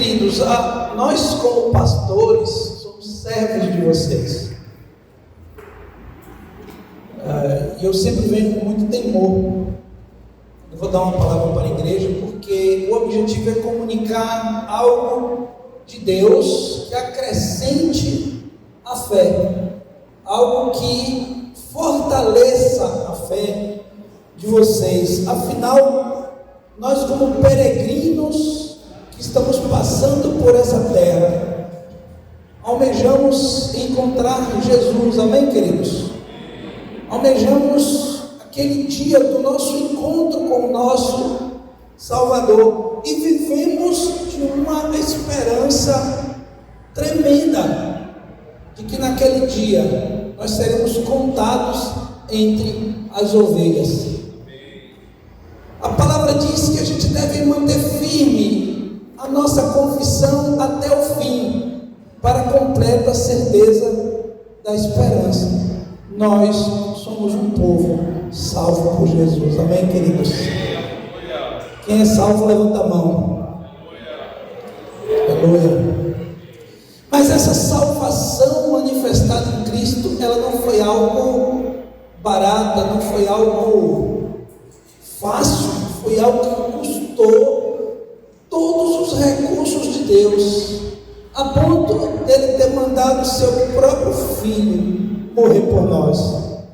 queridos, nós como pastores somos servos de vocês. E eu sempre venho com muito temor. Eu vou dar uma palavra para a igreja, porque o objetivo é comunicar algo de Deus que acrescente a fé, algo que fortaleça a fé de vocês. Afinal, nós como peregrinos que estamos passando por essa terra, almejamos encontrar Jesus, amém, queridos? Almejamos aquele dia do nosso encontro com o nosso Salvador e vivemos de uma esperança tremenda de que naquele dia nós seremos contados entre as ovelhas. A palavra diz que a gente deve manter firme a nossa confissão até o fim, para a completa certeza da esperança. Nós somos um povo salvo por Jesus, amém, queridos? Quem é salvo, levanta a mão. Aleluia. Mas essa salvação manifestada em Cristo, ela não foi algo barata, não foi algo fácil, foi algo que custou todos os recursos de Deus, a ponto dele ter mandado o seu próprio filho morrer por nós.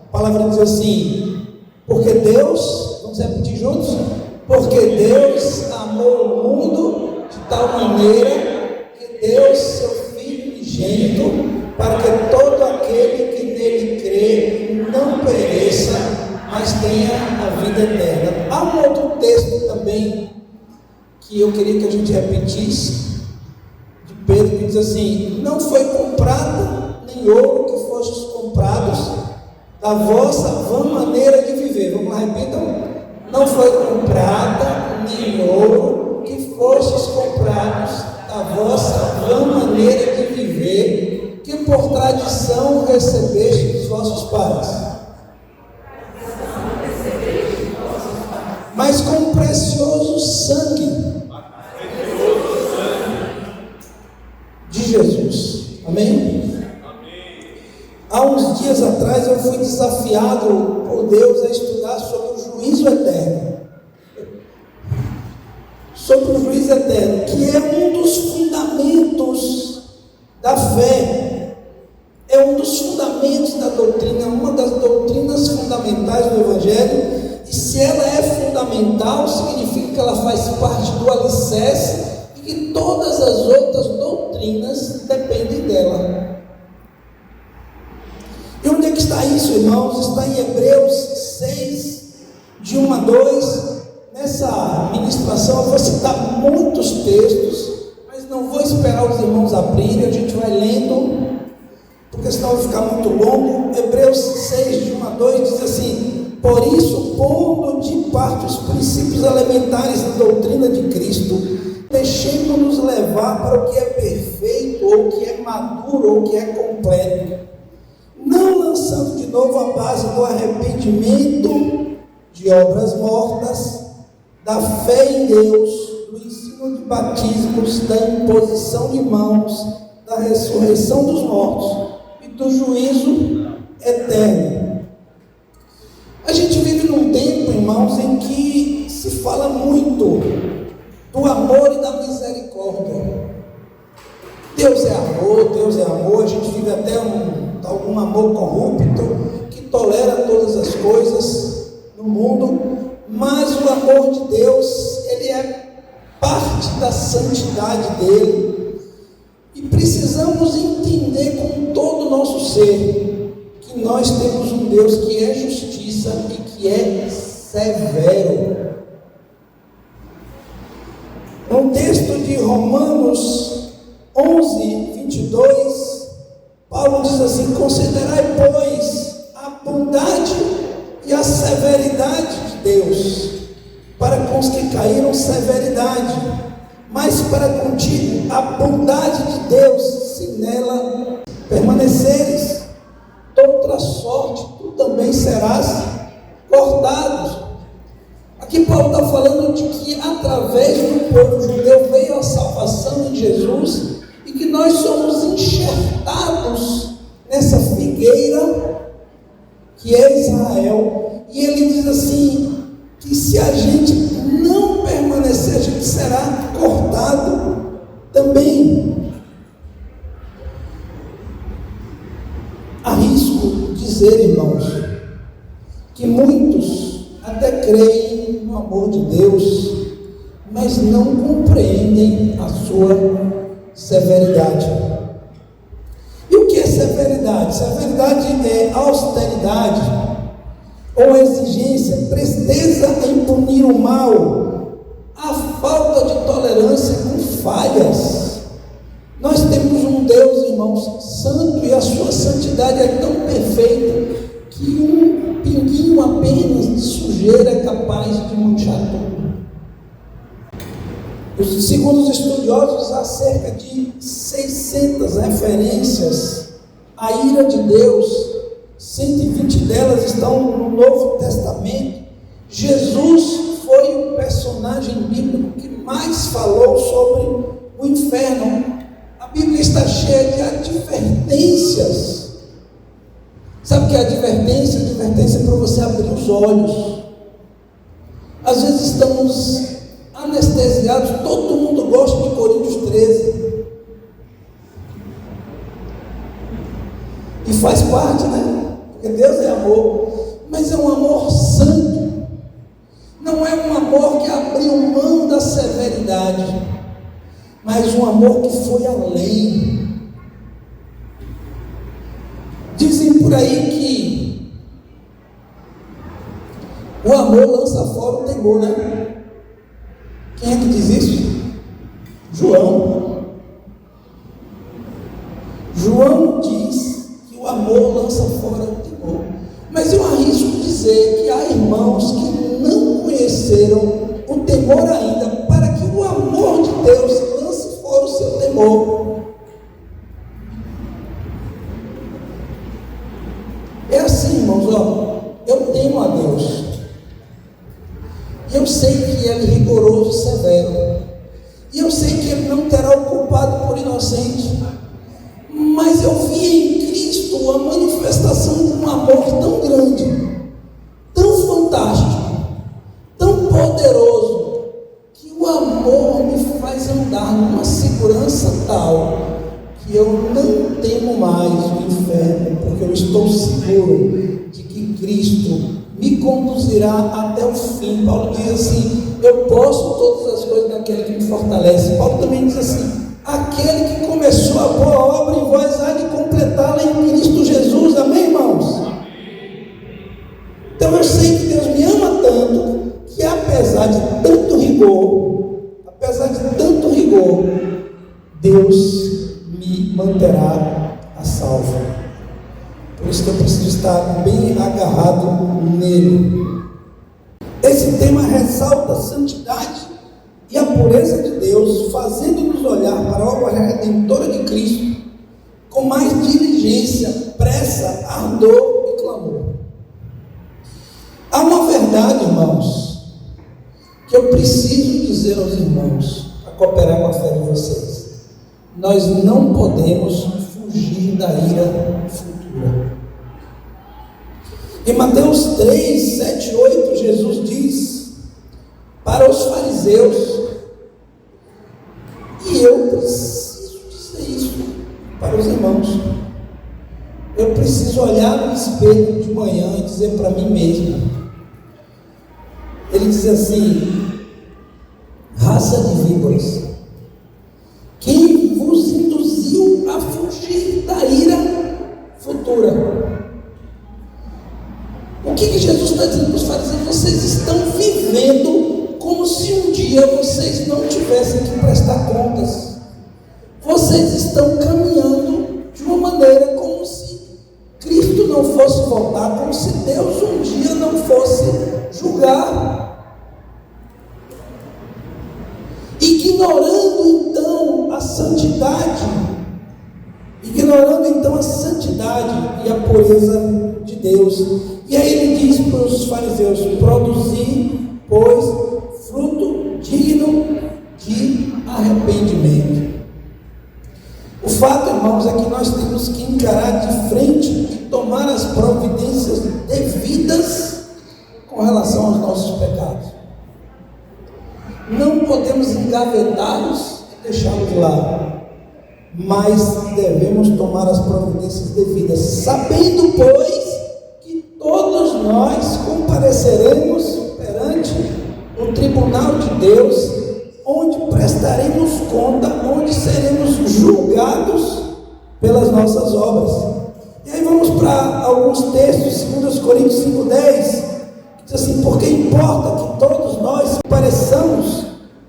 A palavra diz assim: porque Deus, vamos repetir juntos? Porque Deus amou o mundo de tal maneira que deu seu Filho unigênito, para que todo aquele que nele crê não pereça, mas tenha a vida eterna. Há um outro texto também que eu queria que a gente repetisse, de Pedro, que diz assim: não foi com prata nem ouro que fostes comprados da vossa vã maneira de viver. Vamos lá, repitam. Não foi com prata nem ouro que fostes comprados da vossa vã maneira de viver, que por tradição recebeste dos vossos pais, mas com precioso sangue de Jesus. Amém? Há uns dias atrás eu fui desafiado por Deus a estudar sobre o juízo eterno. Sobre o juízo eterno, que é um dos fundamentos da fé, é um dos fundamentos da doutrina, uma das doutrinas fundamentais do Evangelho. E se ela é fundamental, significa que ela faz parte do alicerce e que todas as outras doutrinas dependem dela. E onde é que está isso, irmãos? Está em Hebreus 6, de 1 a 2. Nessa ministração eu vou citar muitos textos, mas não vou esperar os irmãos abrirem, a gente vai lendo, porque senão vai ficar muito longo. Hebreus 6, de 1 a 2 diz assim: por isso, pondo de parte os princípios elementares da doutrina de Cristo, deixemos-nos levar para o que é perfeito, ou o que é maduro, ou o que é completo, não lançando de novo a base do arrependimento de obras mortas, da fé em Deus, do ensino de batismos, da imposição de mãos, da ressurreição dos mortos e do juízo eterno. A gente vive num tempo, irmãos, em que se fala muito do amor e da misericórdia. Deus é amor, a gente vive até algum amor corrupto, que tolera todas as coisas no mundo, mas o amor de Deus, ele é parte da santidade dele, e precisamos entender com todo o nosso ser, que nós temos um Deus que é justiça e que é severo. No texto de Romanos 11, 22, Paulo diz assim: considerai, pois, a bondade e a severidade de Deus, para com os que caíram severidade, mas para contigo a bondade de Deus, se nela permaneceres, de outra sorte tu também serás cortado. Aqui Paulo está falando de que através do povo judeu veio a salvação em em Jesus e que nós somos enxertados nessa figueira que é Israel. E ele diz assim, que se a gente não permanecer, a gente será cortado também. Arrisco dizer, irmãos, que muitos até creem no amor de Deus, mas não compreendem a sua severidade. E o que é severidade? Severidade é austeridade, ou exigência, presteza em punir o mal, a falta de tolerância com falhas. Nós temos um Deus, irmãos, santo, e a sua santidade é tão perfeita que um pinguinho apenas de sujeira é capaz de manchar tudo. Segundo os estudiosos, há cerca de 600 referências à ira de Deus. 120 delas estão no Novo Testamento. Jesus foi o personagem bíblico que mais falou sobre o inferno. A Bíblia está cheia de advertências. Sabe o que é advertência? Advertência é para você abrir os olhos. Às vezes estamos anestesiados. Todo mundo gosta de Coríntios 13. E faz parte, né? Porque Deus é amor, mas é um amor santo, não é um amor que abriu mão da severidade, mas um amor que foi além. Dizem por aí que o amor lança fora o temor, né? Quem é que diz isso? João diz que o amor lança fora o temor. Mas eu arrisco dizer que há irmãos que não conheceram o temor ainda, para que o amor de Deus lance fora o seu temor. É assim, irmãos, eu temo a Deus. Eu sei que Ele é rigoroso e severo. E eu sei que Ele não terá o culpado por inocente. Mas eu vi em Cristo a manifestação de um amor tão grande, tão fantástico, tão poderoso, que o amor me faz andar numa segurança tal que eu não temo mais o inferno, porque eu estou seguro de que Cristo me conduzirá até o fim. Paulo diz assim: eu posso todas as coisas naquele que me fortalece. Paulo também diz assim: aquele que começou a boa obra em vós há de completá-la em Cristo Jesus. Amém, irmãos? Então eu sei que Deus me ama tanto, que apesar de tanto rigor, Deus me manterá a salvo. Por isso que eu preciso estar bem agarrado nele. Esse tema ressalta a santidade e a pureza de Deus, fazendo-nos olhar para a obra redentora de Cristo com mais diligência, pressa, ardor e clamor. Há uma verdade, irmãos, que eu preciso dizer aos irmãos, para cooperar com a fé de vocês. Nós não podemos fugir da ira futura. Em Mateus 3, 7, 8, Jesus diz para os fariseus, e eu preciso dizer isso para os irmãos, eu preciso olhar no espelho de manhã e dizer para mim mesmo. Ele diz assim: raça de víboras, quem vos induziu a fugir da ira futura? O que Jesus está dizendo para os fariseus? Vocês estão vivendo como se um dia vocês não tivessem que prestar contas. Vocês estão caminhando de uma maneira como se Cristo não fosse voltar, como se Deus um dia não fosse julgar. Ignorando então a santidade e a pureza de Deus. E aí ele diz para os fariseus: produzir, pois, fruto digno de arrependimento. fato, irmãos, é que nós temos que encarar de frente e tomar as providências devidas com relação aos nossos pecados. Não podemos engavetá-los e deixá-los lá, mas devemos tomar as providências devidas, sabendo, pois, que todos nós compareceremos perante o tribunal de Deus, onde prestaremos conta, onde seremos julgados pelas nossas obras. E aí vamos para alguns textos, 2 Coríntios 5,10, que diz assim: porque importa que todos nós pareçamos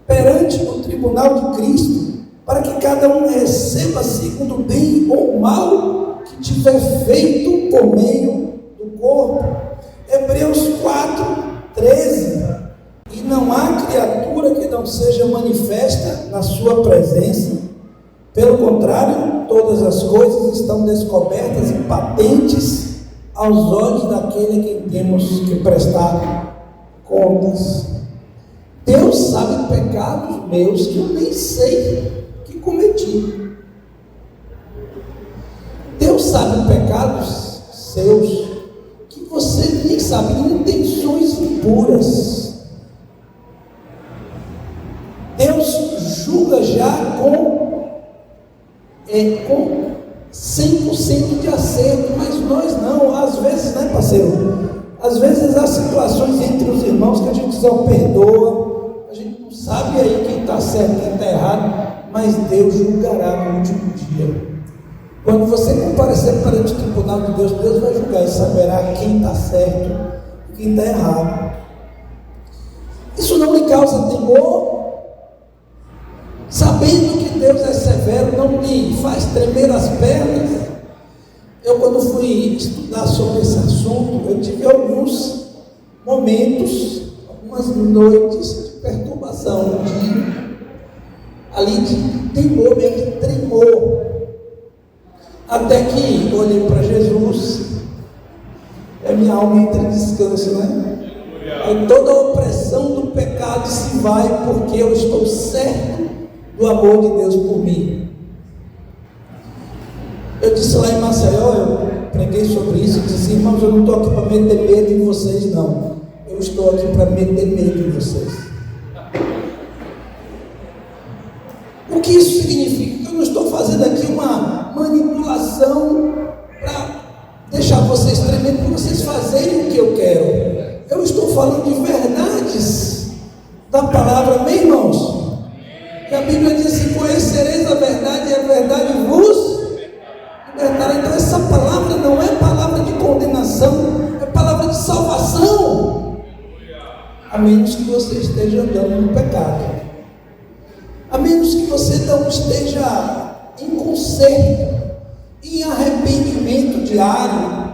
perante o tribunal de Cristo, para que cada um receba segundo o bem ou mal que tiver feito por meio do corpo. Hebreus 4,13: e não há criatura que não seja manifesta na sua presença, pelo contrário, todas as coisas estão descobertas e patentes aos olhos daquele a quem temos que prestar contas. Deus sabe pecados meus que eu nem sei que cometi. Deus sabe pecados seus que você nem sabe, intenções impuras. Deus julga já com 100% de acerto, mas nós não. Às vezes, né, parceiro? Às vezes há situações entre os irmãos que a gente só perdoa, a gente não sabe aí quem está certo, quem está errado, mas Deus julgará no último dia. Quando você comparecer perante o tribunal de Deus, Deus vai julgar e saberá quem está certo e quem está errado. Isso não lhe causa temor? Sabendo que Deus é severo, não lhe faz tremer as pernas? Eu, quando fui estudar sobre esse assunto, eu tive alguns momentos, algumas noites de perturbação, de temor mesmo, de tremor. Até que olhei para Jesus, e a minha alma entra em descanso, né? Aí toda a opressão do pecado se vai, porque eu estou certo do amor de Deus por mim. Eu disse lá em Maceió, eu preguei sobre isso, eu disse: irmãos, eu não estou aqui para meter medo em vocês, não. Eu estou aqui para meter medo em vocês. O que isso significa? Eu não estou fazendo aqui uma manipulação para deixar vocês tremendo, para vocês fazerem o que eu quero. Eu estou falando de verdades da palavra, amém, irmãos? Que a Bíblia diz assim: conhecereis a verdade e a verdade vos libertará. Então essa palavra não é palavra de condenação, é palavra de salvação, a menos que você esteja andando no pecado, a menos que você não esteja em conserto, em arrependimento diário,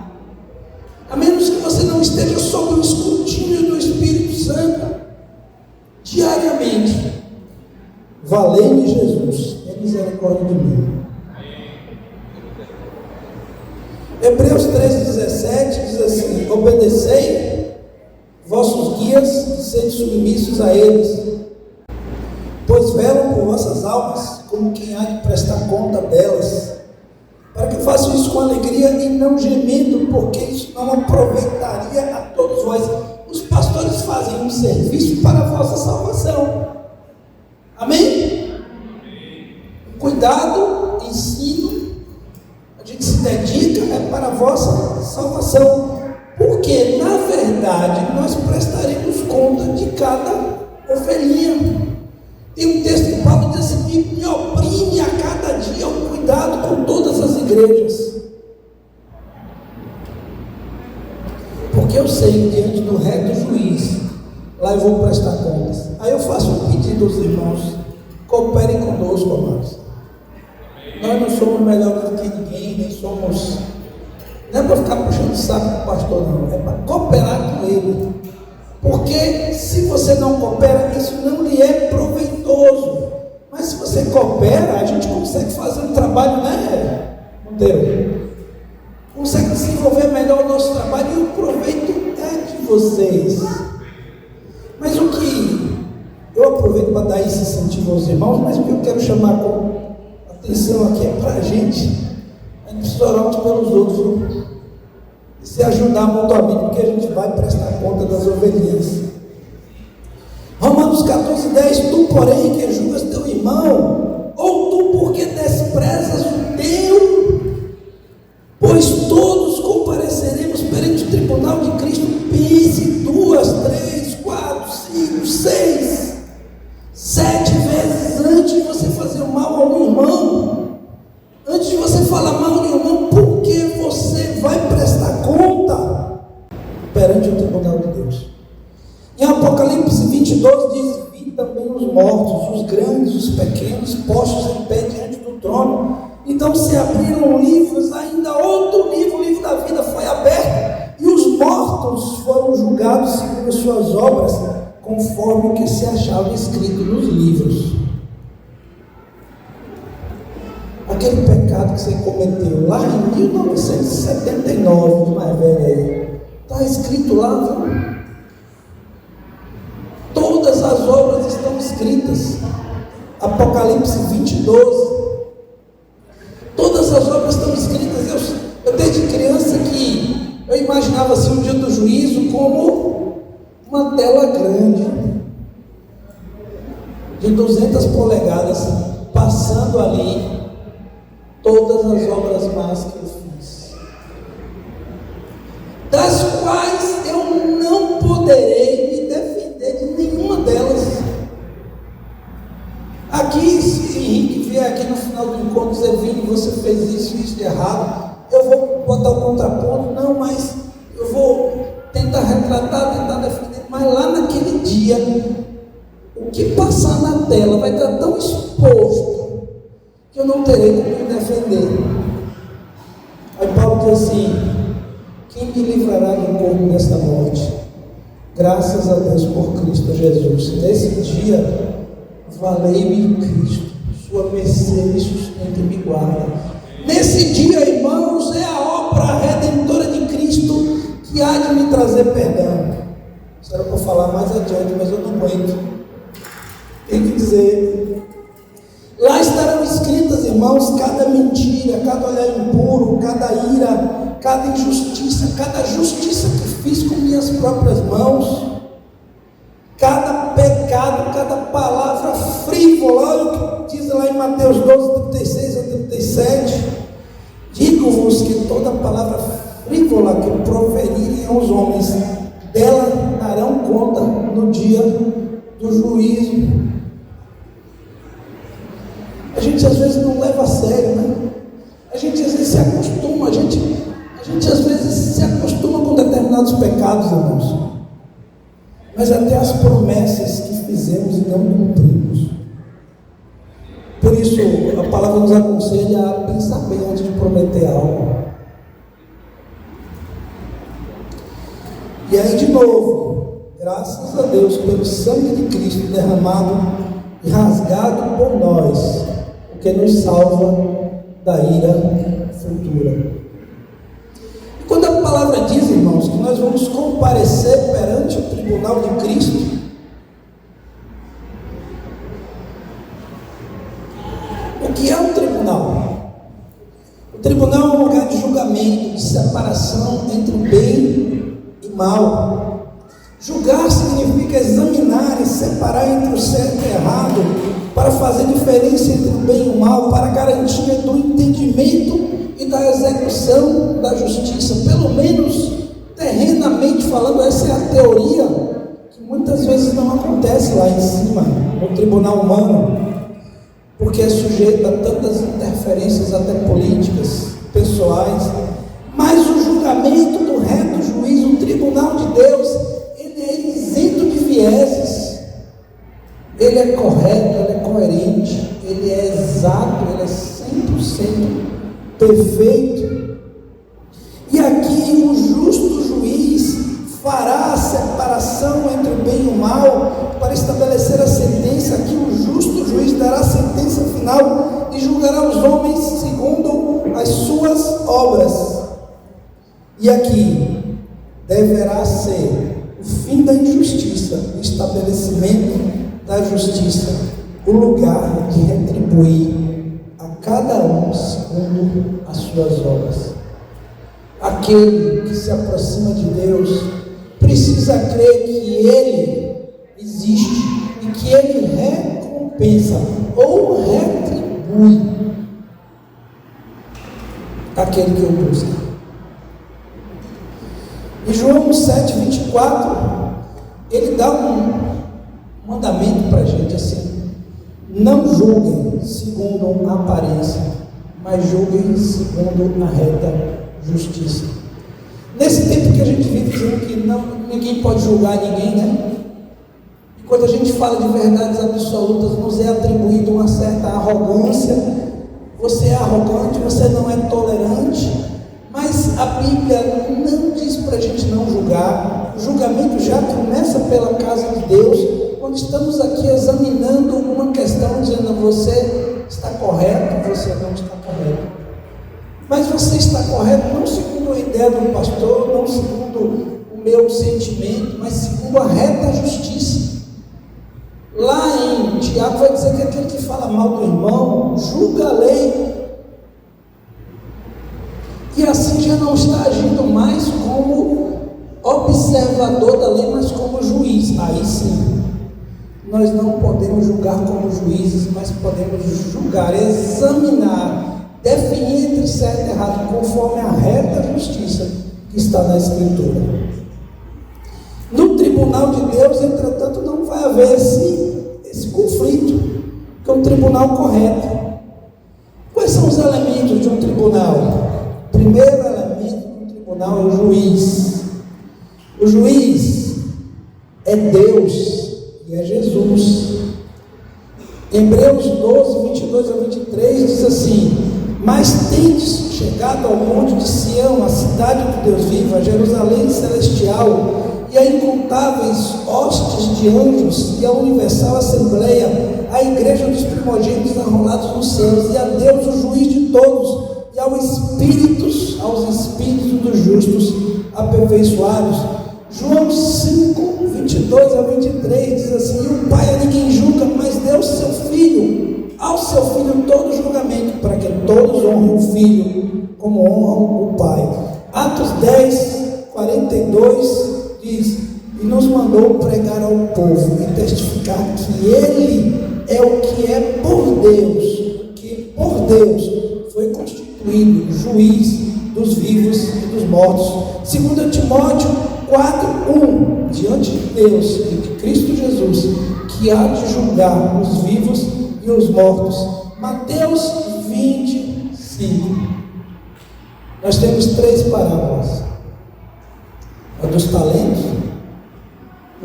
a menos que você não esteja sob o escrutínio do Espírito Santo diariamente. Valei-me, Jesus, é misericórdia de mim. Hebreus 13,17 diz assim: obedecei vossos guias e sede submissos a eles, pois velam por vossas almas, como quem há de prestar conta delas, para que façam isso com alegria e não gemendo, porque isso não aproveitaria a todos vós. Os pastores fazem um serviço para a vossa salvação. Amém? Cuidado, ensino, a gente se dedica, é para a vossa salvação, porque na verdade nós prestaremos conta de cada ovelhinha. Tem um texto que Paulo diz assim: me oprime a cada dia o cuidado com todas as igrejas, porque eu sei que diante do reto juiz, lá eu vou prestar contas. Aí eu faço um pedido aos irmãos: cooperem conosco, amados. Nós não somos melhores do que ninguém, nem somos. Não é para ficar puxando o saco do pastor, não. É para cooperar com ele. Porque se você não coopera, isso não lhe é proveitoso. Mas se você coopera, a gente consegue fazer um trabalho, né, Monteiro? Consegue desenvolver melhor o nosso trabalho, e o proveito é de vocês. Mas o que eu aproveito para dar esse incentivo aos irmãos, mas o que eu quero chamar a lição aqui é para a gente precisa orar uns pelos outros, viu? E se ajudar mutuamente, porque a gente vai prestar conta das ovelhinhas. Romanos 14:10, tu porém que julgas teu irmão, ou tu porque desprezas o teu, pois todos compareceremos perante o tribunal de Cristo. Pense 2, 3, 4, 5, 6, 7 vezes antes de você fazer o mal a um irmão, antes de você falar mal de um irmão, porque você vai prestar conta perante o tribunal de Deus. Em Apocalipse 22 diz: vi também os mortos, os grandes, os pequenos, postos em pé diante do trono. Então se abriram livros, ainda outro livro, o livro da vida foi aberto, e os mortos foram julgados segundo suas obras, conforme o que se achava escrito nos livros. Aquele pecado que você cometeu lá em 1979, mais velho aí, está escrito lá, viu? Todas as obras estão escritas. Apocalipse 20:12. Todas as obras estão escritas. Eu desde criança que eu imaginava assim o dia do juízo como uma tela grande de 200 polegadas, passando ali todas as obras más que eu fiz, das quais eu não poderei me defender de nenhuma delas. Aqui, se Henrique vier aqui no final do encontro dizer: Vini, você fez isso de errado, eu vou botar o contraponto, não, mas eu vou tentar retratar, tentar defender, mas lá naquele dia, o que passar na tela vai estar tão exposto que eu não terei como me defender. Aí Paulo diz assim: quem me livrará do corpo desta morte? Graças a Deus por Cristo Jesus. Nesse dia, valei-me Cristo, sua mercê me sustenta e me guarda. Nesse dia, irmãos, é a obra redentora de Cristo que há de me trazer perdão. Isso era para falar mais adiante, mas eu não aguento. Tem que dizer. Lá estarão escritas, irmãos, cada mentira, cada olhar impuro, cada ira, cada injustiça, cada justiça que fiz com minhas próprias mãos, cada pecado, cada palavra frívola. Olha o que diz lá em Mateus 12, 36 a 37. Digo-vos que toda palavra frívola que proferirem aos homens, dela darão conta no dia do juízo. A gente às vezes não leva a sério, né? A gente às vezes se acostuma, a gente às vezes se acostuma com determinados pecados, irmãos. Mas até as promessas que fizemos e não cumprimos. Por isso, a palavra nos aconselha a pensar bem antes de prometer algo. E aí, de novo, graças a Deus pelo sangue de Cristo derramado e rasgado por nós, o que nos salva da ira futura. E quando a palavra diz, irmãos, que nós vamos comparecer perante o tribunal de Cristo, o que é um tribunal? O tribunal é um lugar de julgamento, de separação entre o bem e o mal. Julgar significa examinar e separar entre o certo e o errado, para fazer diferença entre o bem e o mal, para garantia do entendimento e da execução da justiça. Pelo menos terrenamente falando, essa é a teoria que muitas vezes não acontece lá em cima, no tribunal humano, porque é sujeito a tantas interferências, até políticas, pessoais. Mas o julgamento do reto juízo, o tribunal de Deus, ele é isento de vieses, ele é correto, ele é coerente, ele é exato, ele é 100% perfeito. E aqui o justo juiz fará a separação entre o bem e o mal para estabelecer a sentença. Aqui o justo juiz dará a sentença final e julgará os homens segundo as suas obras. E aqui deverá ser o fim da injustiça, o estabelecimento da justiça, o lugar de retribuir a cada um segundo as suas obras. Aquele que se aproxima de Deus precisa crer que Ele existe e que Ele recompensa ou retribui aquele que o busca. Em João 7,24, ele dá um mandamento para a gente assim: não julguem segundo a aparência, mas julguem segundo a reta justiça. Nesse tempo que a gente vive dizendo que ninguém pode julgar ninguém, né? E quando a gente fala de verdades absolutas, nos é atribuída uma certa arrogância. Você é arrogante, você não é tolerante. Mas a Bíblia não diz para a gente não julgar. O julgamento já começa pela casa de Deus, quando estamos aqui examinando uma questão, dizendo: você está correto, você não está correto. Mas você está correto não segundo a ideia do pastor, não segundo o meu sentimento, mas segundo a reta justiça. Lá em Tiago vai dizer que aquele que fala mal do irmão julga a lei. E assim já não está agindo mais como observador da lei, mas como juiz. Aí sim, nós não podemos julgar como juízes, mas podemos julgar, examinar, definir entre certo e errado, conforme a reta justiça que está na Escritura. No tribunal de Deus, entretanto, não vai haver esse conflito, que é um tribunal correto. Quais são os elementos de um tribunal? O primeiro elemento de um tribunal é o juiz. O juiz é Deus e é Jesus. Hebreus 12, 22 a 23 diz assim: mas tendes chegado ao monte de Sião, a cidade do Deus vivo, a Jerusalém celestial, e a incontáveis hostes de anjos, e a universal assembleia, a igreja dos primogênitos arrolados nos céus, e a Deus, o juiz de todos, e aos espíritos dos justos aperfeiçoados. João 5, 22 a 23 diz assim: e o Pai a ninguém julga, mas deu ao seu Filho todo julgamento, para que todos honrem o Filho, como honram o Pai. Atos 10, 42 diz: e nos mandou pregar ao povo e testificar que Ele é o que é por Deus, que por Deus foi constituído juiz dos vivos e dos mortos. 2 Timóteo 4:1, diante de Deus e de Cristo Jesus, que há de julgar os vivos e os mortos. Mateus 25. Nós temos 3 parábolas: a dos talentos,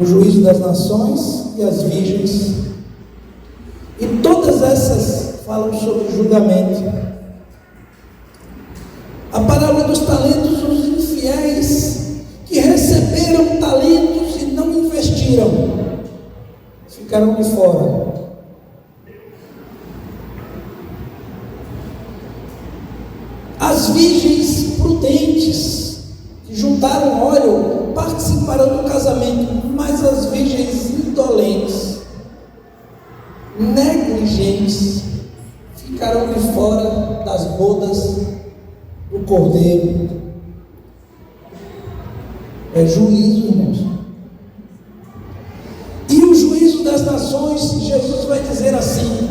o juízo das nações e as virgens. E todas essas falam sobre julgamento. A parábola dos talentos, os infiéis que receberam talentos e não investiram, ficaram de fora. As virgens prudentes, que juntaram óleo, participaram do casamento, mas as virgens indolentes, negligentes, ficaram de fora das bodas do Cordeiro. É juízo, irmãos. E o juízo das nações, Jesus vai dizer assim: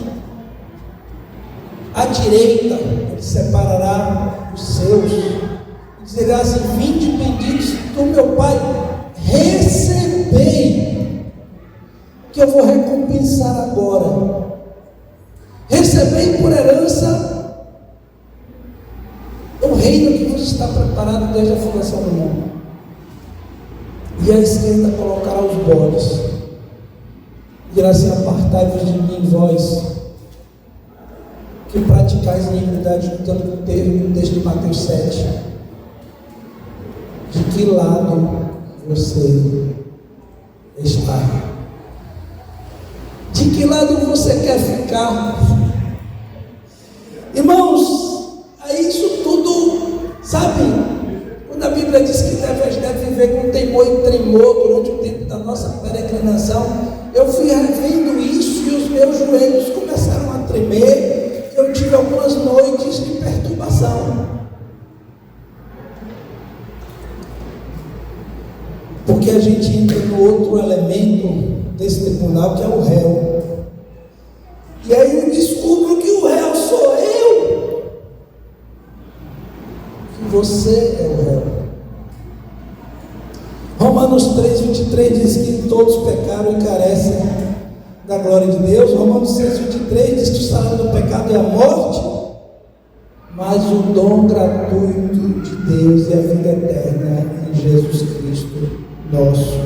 à direita ele separará os seus, e dirá assim: vinde benditos do meu Pai, recebei, que eu vou recompensar agora. Recebei por herança o reino que vos está preparado desde a fundação do mundo. E à esquerda colocará os bodes, dirá assim: apartai-vos de mim, vós que praticais iniquidade, juntando com o texto de Mateus 7. De que lado você está? De que lado você quer ficar? Irmãos, é isso tudo, sabe? Quando a Bíblia diz que deve viver com temor e tremor durante o tempo da nossa peregrinação, eu fui revendo isso e os meus joelhos começaram a tremer. Eu tive algumas algumas noites de perturbação. Porque a gente entra no outro elemento desse tribunal, que é o réu. E aí eu descubro que o réu sou eu. Que você é o réu. Romanos 3:23 diz que todos pecaram e carecem da glória de Deus. Romanos 6:23 diz que o salário do pecado é a morte, mas o dom gratuito de Deus é a vida eterna em Jesus Cristo, nosso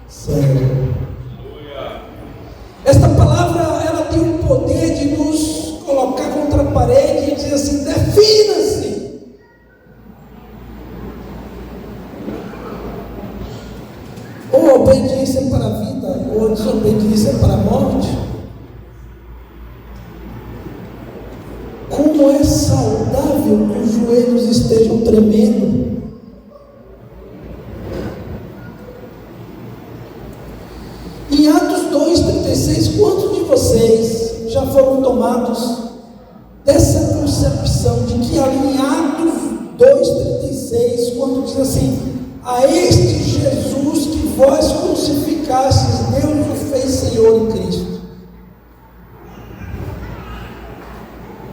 Senhor. Esta palavra, ela tem o poder de nos colocar contra a parede e dizer assim: defina-se. Ou obediência para a vida, ou desobediência para a morte. Como é saudável que os joelhos estejam tremendo. Em Atos 2:36, quantos de vocês já foram tomados dessa concepção de que ali em Atos 2:36, quando diz assim: a este Jesus que vós crucificastes, Deus o fez Senhor em Cristo.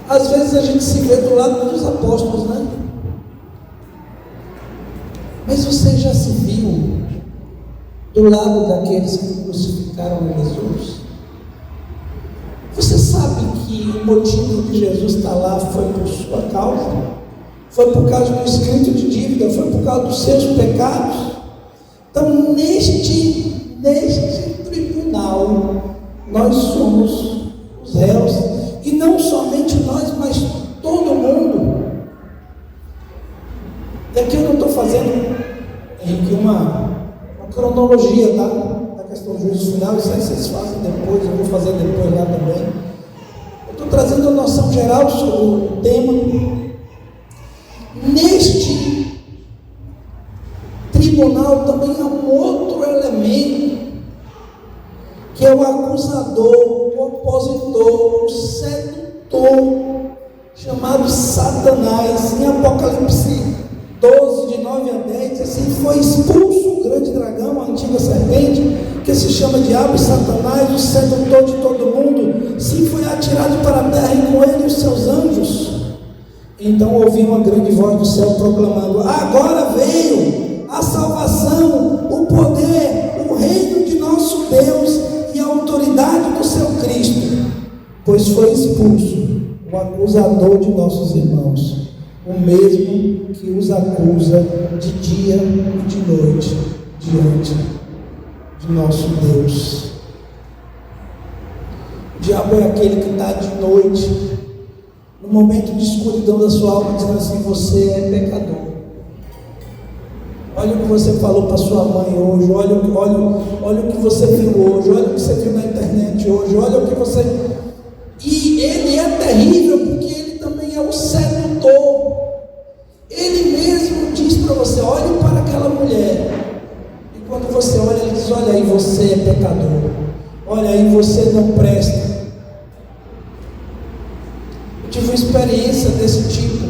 Às vezes a gente se vê do lado dos apóstolos, né? Mas você já se viu do lado daqueles que crucificaram Jesus? Você sabe que o motivo de Jesus estar lá foi por sua causa? Foi por causa do escrito de dívida? Foi por causa dos seus pecados? Então, neste tribunal, nós somos os réus, e não somente nós, mas todo mundo. E aqui eu não estou fazendo, Henrique, uma cronologia, tá? Da questão do juízo final. Isso aí vocês fazem depois, eu vou fazer depois lá também. Eu estou trazendo a noção geral sobre o tema. Neste tribunal também há um outro elemento, que é o acusador, o opositor, o sedutor, chamado Satanás. Em Apocalipse 12, de 9 a 10, assim: foi expulso o grande dragão, a antiga serpente, que se chama Diabo e Satanás, o sedutor de todo mundo. Sim, foi atirado para a terra, e com ele os seus anjos. Então ouvi uma grande voz do céu proclamando: agora veio a salvação, o poder, o reino de nosso Deus e a autoridade do seu Cristo, pois foi expulso o acusador de nossos irmãos, o mesmo que os acusa de dia e de noite diante de nosso Deus. O diabo é aquele que está de noite, no momento de escuridão da sua alma, dizendo assim: você é pecador. Olha o que você falou para sua mãe hoje, olha o que você viu hoje, olha o que você viu na internet hoje, olha o que você... E ele é terrível, porque ele também é o sedutor. Ele mesmo diz para você: olhe para aquela mulher. E quando você olha, ele diz: olha aí, você é pecador. Olha aí, você não presta. Eu tive uma experiência desse tipo.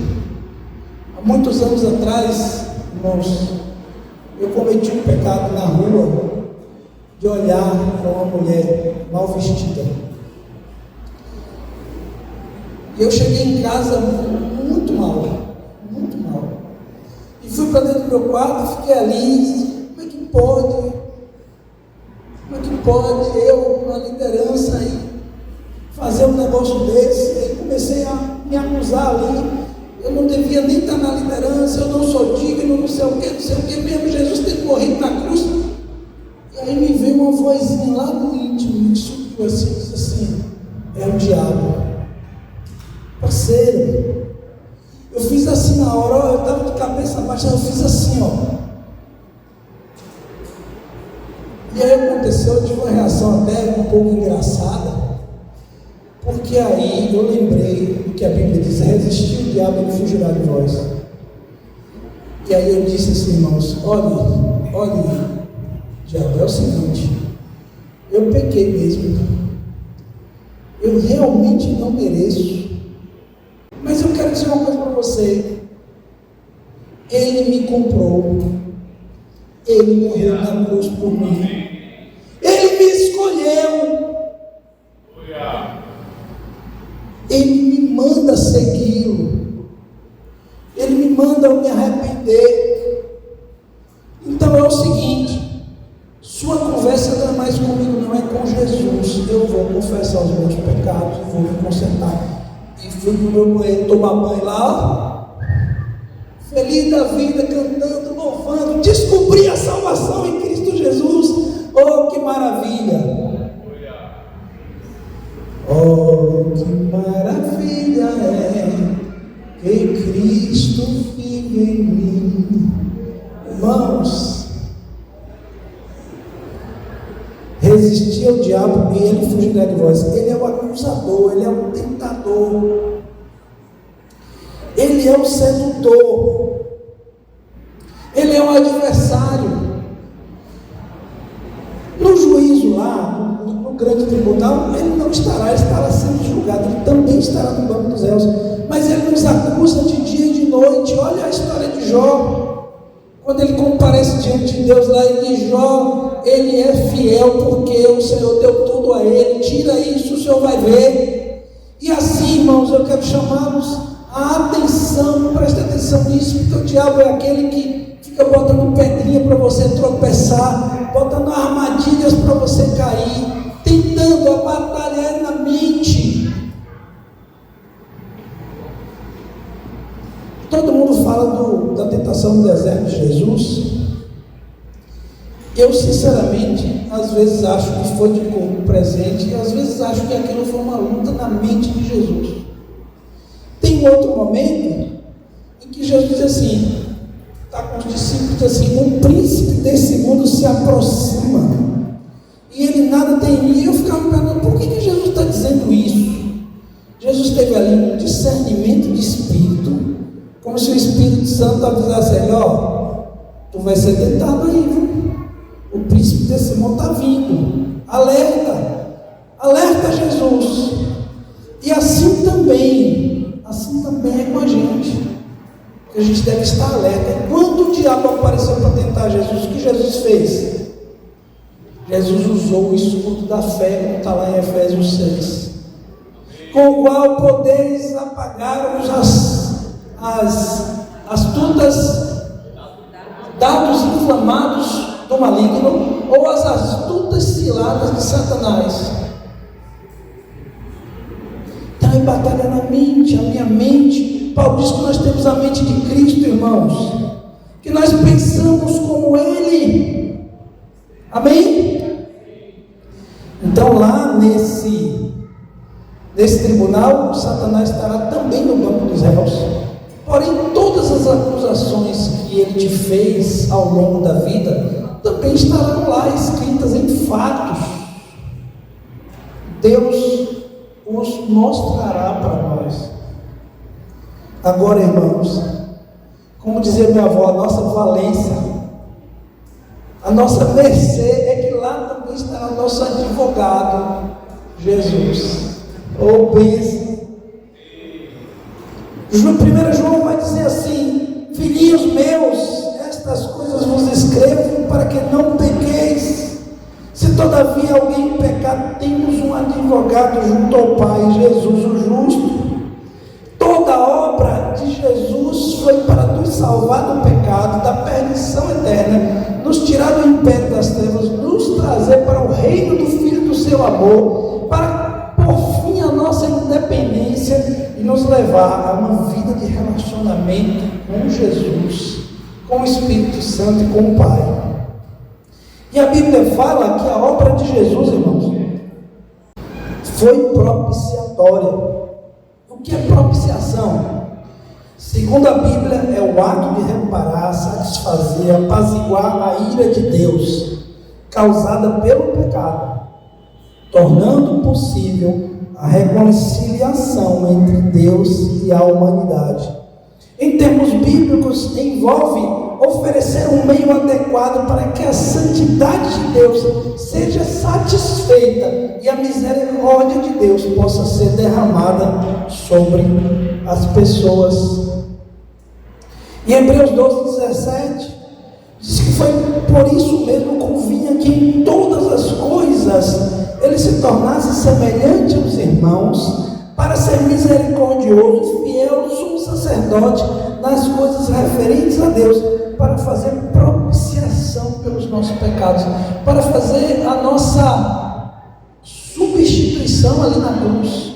Há muitos anos atrás, irmãos, eu cometi um pecado na rua, de olhar para uma mulher mal vestida. E eu cheguei em casa muito mal. E fui para dentro do meu quarto, fiquei ali. Como é que pode eu, na liderança, aí, fazer um negócio desse? Aí comecei a me acusar ali. Eu não devia nem estar na liderança, eu não sou digno, não sei o que, mesmo Jesus ter morrido na cruz. E aí me veio uma vozinha lá do íntimo, me subiu assim, disse assim: é o diabo. Parceiro, eu fiz assim na hora, eu estava de cabeça baixa, eu fiz assim, ó. E aí aconteceu, eu tive uma reação até um pouco engraçada, porque aí eu lembrei do que a Bíblia diz: resistir o diabo, ele fugirá de vós. E aí eu disse assim: irmãos, olhe, diabo, é o seguinte, eu pequei mesmo, eu realmente não mereço Mas eu quero dizer uma coisa para você. Ele me comprou. Ele morreu na cruz por mim. Ele me escolheu. Ele me manda segui-lo. Ele me manda eu me arrepender. Então é o seguinte: sua conversa não é mais comigo, não é com Jesus. Eu vou confessar os meus pecados e vou me consertar. E fui para o meu banheiro tomar banho lá, feliz da vida, cantando, louvando, descobri a salvação em Cristo Jesus. Oh, que maravilha! Oh, que maravilha é que Cristo vive em mim. Irmãos, resistir ao diabo e ele fugirá de vós. Ele é o acusador, ele é o tentador, ele é o sedutor, ele é o adversário. No juízo lá, no grande tribunal, ele não estará, ele estará sendo julgado, ele também estará no banco dos réus, mas ele nos acusa de dia e de noite. Olha a história de Jó. Quando ele comparece diante de Deus lá, ele diz: Jó, ele é fiel porque o Senhor deu tudo a ele, tira isso, o Senhor vai ver. E assim, irmãos, eu quero chamá-los a atenção, preste atenção nisso, porque o diabo é aquele que fica botando pedrinha para você tropeçar, botando armadilhas para você cair, tentando, a batalha é na mente. Todo mundo fala da tentação do deserto de Jesus. Eu sinceramente, às vezes acho que foi de corpo presente, e às vezes acho que aquilo foi uma luta na mente de Jesus. Tem um outro momento em que Jesus diz assim, está com os discípulos, diz assim: um príncipe desse mundo se aproxima e ele nada tem em mim. E eu ficava me perguntando, por que Jesus está dizendo isso? Jesus teve ali um discernimento de espírito, como se o Espírito Santo avisasse ele: ó, tu vai ser tentado aí, viu? O príncipe desse mundo está vindo. Alerta, alerta Jesus. E assim também é com a gente. A gente deve estar alerta. Quando o diabo apareceu para tentar Jesus, o que Jesus fez? Jesus usou o escudo da fé, como está lá em Efésios 6, com o qual podeis apagar as astutas dados inflamados do maligno, ou as astutas ciladas de Satanás. Então é batalha na mente, a minha mente. Paulo diz que nós temos a mente de Cristo, irmãos, que nós pensamos como Ele. Amém? Então lá nesse tribunal, Satanás estará também no banco dos réus. Porém, todas as acusações que ele te fez ao longo da vida também estarão lá escritas em fatos. Deus os mostrará para nós. Agora, irmãos, como dizia minha avó, a nossa valência, a nossa mercê é que lá também estará o nosso advogado, Jesus. Ou pensa. 1 João vai dizer assim: filhinhos meus, estas coisas vos escrevo para que não pequeis. Se todavia alguém pecar, temos um advogado junto ao Pai, Jesus o justo. Toda a obra de Jesus foi para nos salvar do pecado, da perdição eterna, nos tirar do império das trevas, nos trazer para o reino do Filho do seu amor, para por fim a nossa independência e nos levar a uma vida de relacionamento com Jesus, com o Espírito Santo e com o Pai. E a Bíblia fala que a obra de Jesus, irmãos, foi propiciatória. O que é propiciação? Segundo a Bíblia, é o ato de reparar, satisfazer, apaziguar a ira de Deus causada pelo pecado, tornando possível a reconciliação entre Deus e a humanidade. Em termos bíblicos, envolve oferecer um meio adequado para que a santidade de Deus seja satisfeita e a misericórdia de Deus possa ser derramada sobre as pessoas. Em Hebreus 12:17 diz que foi por isso mesmo convinha que em todas as coisas ele se tornasse semelhante aos irmãos, para ser misericordioso e fiel sumo sacerdote nas coisas referentes a Deus, para fazer propiciação pelos nossos pecados, para fazer a nossa substituição ali na cruz,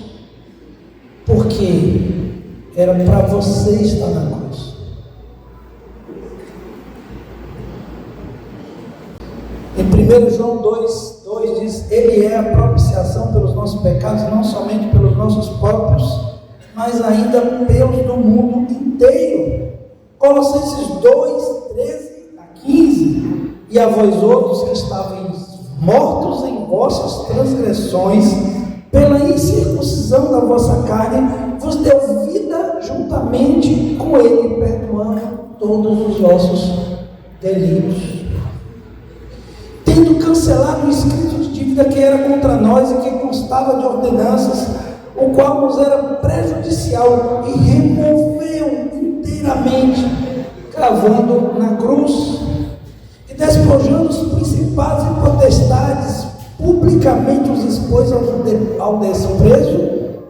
porque era para você estar na cruz. Em 1 João 2 diz: Ele é a propiciação pelos nossos pecados, não somente pelos nossos próprios, mas ainda pelos do mundo inteiro. Colossenses 2:13-15: E a vós outros que estáveis mortos em vossas transgressões, pela incircuncisão da vossa carne, vos deu vida juntamente com ele, perdoando todos os vossos delitos, tendo cancelado o escrito de dívida que era contra nós e que constava de ordenanças, o qual nos era prejudicial, e removeu inteiramente, cravando na cruz, e despojando os principados e potestades, publicamente os expôs ao desprezo,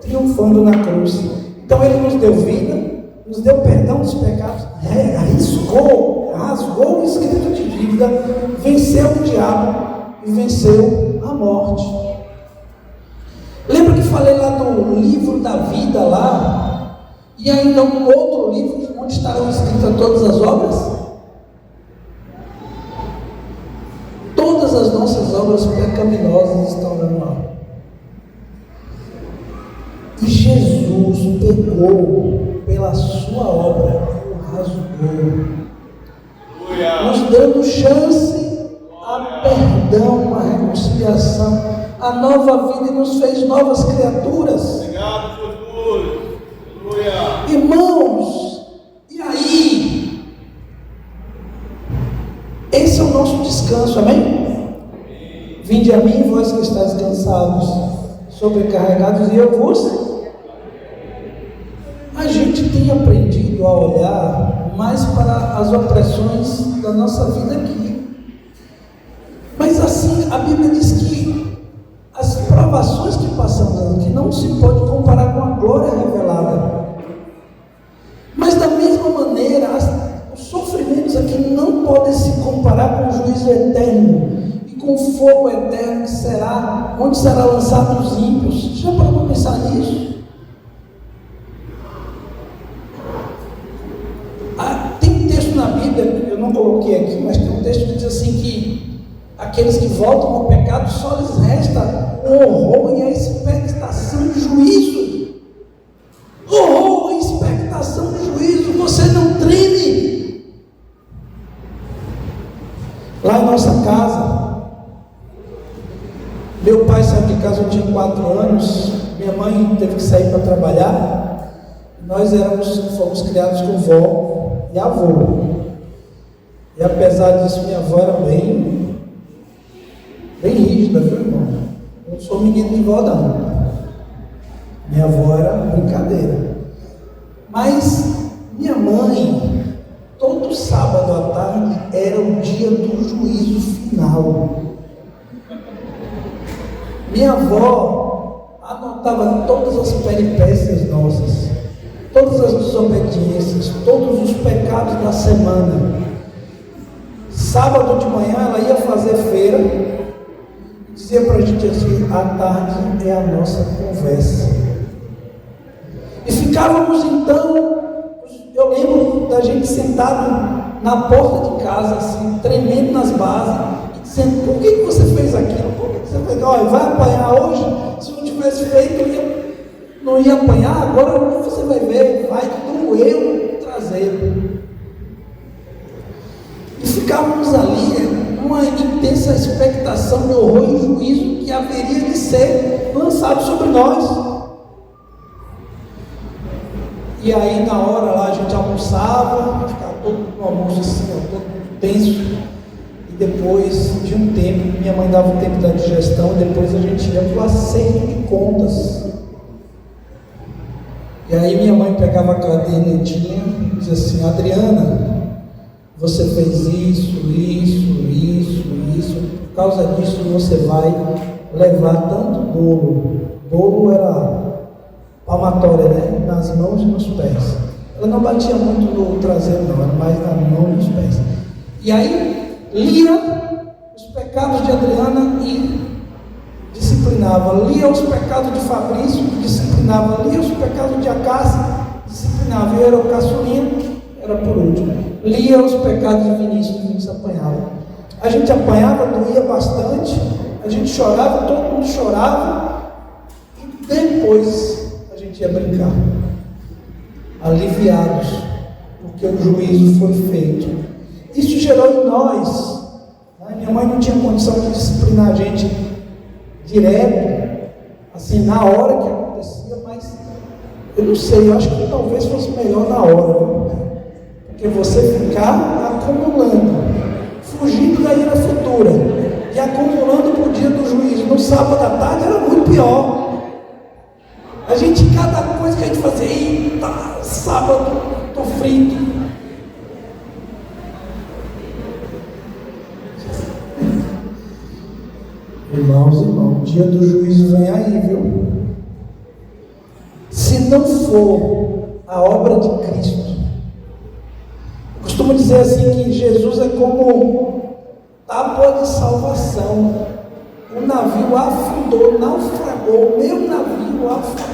triunfando na cruz. Então ele nos deu vida, nos deu perdão dos pecados, rasgou o escrito de dívida, venceu o diabo e venceu a morte. Lembra que falei lá do livro da vida lá, e ainda um outro livro onde estarão escritas todas as obras? Todas as nossas obras pecaminosas estão lá. E Jesus pegou pela sua obra, o rasgou, nos dando chance a perdão, a reconciliação, a nova vida, e nos fez novas criaturas. Obrigado por tudo. Aleluia. Irmãos, e aí? Esse é o nosso descanso, amém? Vinde a mim, vós que estáis cansados, sobrecarregados, e eu vos. A gente tem aprendido a olhar mais para as opressões da nossa vida aqui. Mas assim, a Bíblia diz que as provações que passamos aqui não se pode comparar com a glória revelada. Mas da mesma maneira, os sofrimentos aqui não podem se comparar com o juízo eterno e com o fogo eterno que será, onde será lançado os ímpios. Já parou para pensar nisso? Tem um texto na Bíblia, eu não coloquei aqui, mas tem um texto que diz assim que aqueles que voltam ao pecado só lhes resta o horror e a expectação de juízo. Horror e expectação de juízo. Você não treme. Lá em nossa casa, meu pai saiu de casa, eu tinha 4 anos, minha mãe teve que sair para trabalhar, nós fomos criados com vó e avô. E apesar disso, minha avó era bem rígida, viu, irmão? Eu não sou menino de vó, não. Minha avó era brincadeira. Mas minha mãe, todo sábado à tarde, era o dia do juízo final. Minha avó anotava todas as peripécias nossas, todas as desobediências, todos os pecados da semana. Sábado de manhã ela ia fazer feira, dizia para a gente assim: à tarde é a nossa conversa. E ficávamos então, eu lembro da gente sentado na porta de casa, assim, tremendo nas bases, e dizendo: por que você fez aquilo? Por que você fez? Olha, vai apanhar hoje? Se não tivesse feito, eu não ia apanhar. Agora você vai ver, vai doer o traseiro. E ficávamos ali, numa intensa expectação de horror e juízo que haveria de ser lançado sobre nós. E aí na hora lá a gente almoçava, ficava todo mundo no almoço assim, todo mundo tenso. E depois de um tempo, minha mãe dava o tempo da digestão, e depois a gente ia para o acerto de contas. E aí minha mãe pegava a cadernetinha e dizia assim: Adriana, você fez isso, por causa disso você vai levar tanto bolo. Bolo era palmatória, né? Nas mãos e nos pés. Ela não batia muito no traseiro, não, era mais na mão e nos pés. E aí lia os pecados de Adriana e disciplinava. Lia os pecados de Fabrício e disciplinava. Lia os pecados de Acácio, disciplinava. Eu era o caçulinha, era por último. Lia os pecados de Vinícius apanhava. A gente apanhava, doía bastante, a gente chorava, todo mundo chorava, e depois a gente ia brincar, aliviados, porque o juízo foi feito. Isso gerou em nós, né? Minha mãe não tinha condição de disciplinar a gente direto, assim, na hora que acontecia, mas eu não sei, eu acho que talvez fosse melhor na hora, né? Porque você ficar acumulando, fugindo da ira futura e acumulando para o dia do juízo no sábado à tarde era muito pior. A gente, cada coisa que a gente fazia, eita, sábado, estou frito. Irmãos, o dia do juízo vem aí, viu? Se não for a obra de Cristo, eu costumo dizer assim que Jesus é como tábua de salvação. O navio afundou, naufragou, o meu navio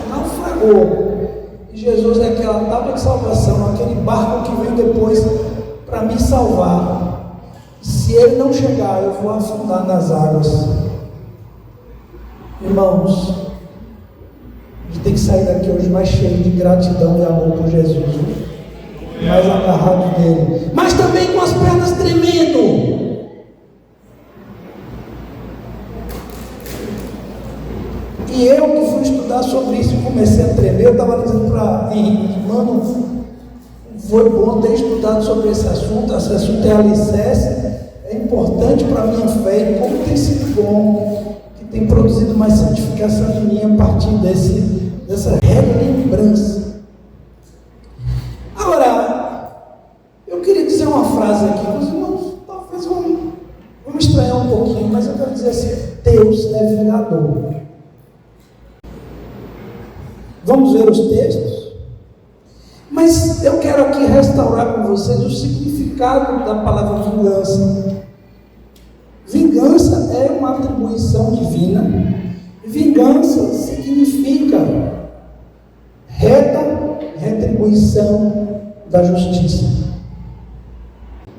naufragou. E Jesus é aquela tábua de salvação, aquele barco que vem depois para me salvar. Se ele não chegar, eu vou afundar nas águas. Irmãos, a gente tem que sair daqui hoje mais cheio de gratidão e amor por Jesus, mais agarrado nele, mas também com as pernas tremendo. E eu que fui estudar sobre isso e comecei a tremer, eu estava dizendo para Henrique, mano, foi bom ter estudado sobre esse assunto é alicerce, é importante para a minha fé, e como tem sido bom, que tem produzido mais santificação em mim a partir dessa relembrança. Agora, eu queria dizer uma frase aqui, os irmãos talvez vão estranhar um pouquinho, mas eu quero dizer assim: Deus é vingador. Vamos ver os textos? Mas eu quero aqui restaurar com vocês o significado da palavra vingança. Vingança é uma atribuição divina. Vingança significa reta retribuição da justiça.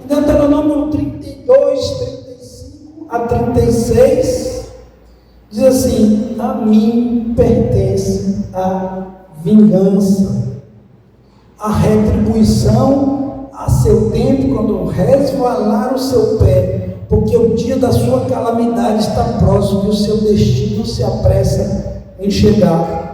Em Deuteronômio 32, 35 a 36, diz assim: a mim pertence a vingança, a retribuição a seu tempo, quando resvalar o seu pé, porque o dia da sua calamidade está próximo e o seu destino se apressa em chegar.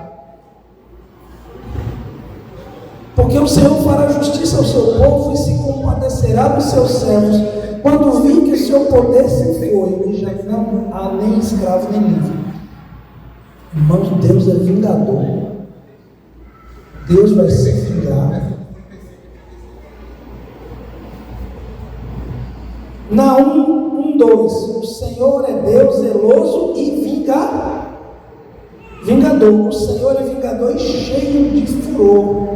Porque o Senhor fará justiça ao seu povo e se compadecerá dos seus servos, quando vir que o seu poder se foi, e já não há nem escravo nem livre. Irmãos, Deus é vingador. Deus vai se vingar. Naum 1:2, o Senhor é Deus zeloso e vingador. O Senhor é vingador e cheio de furor.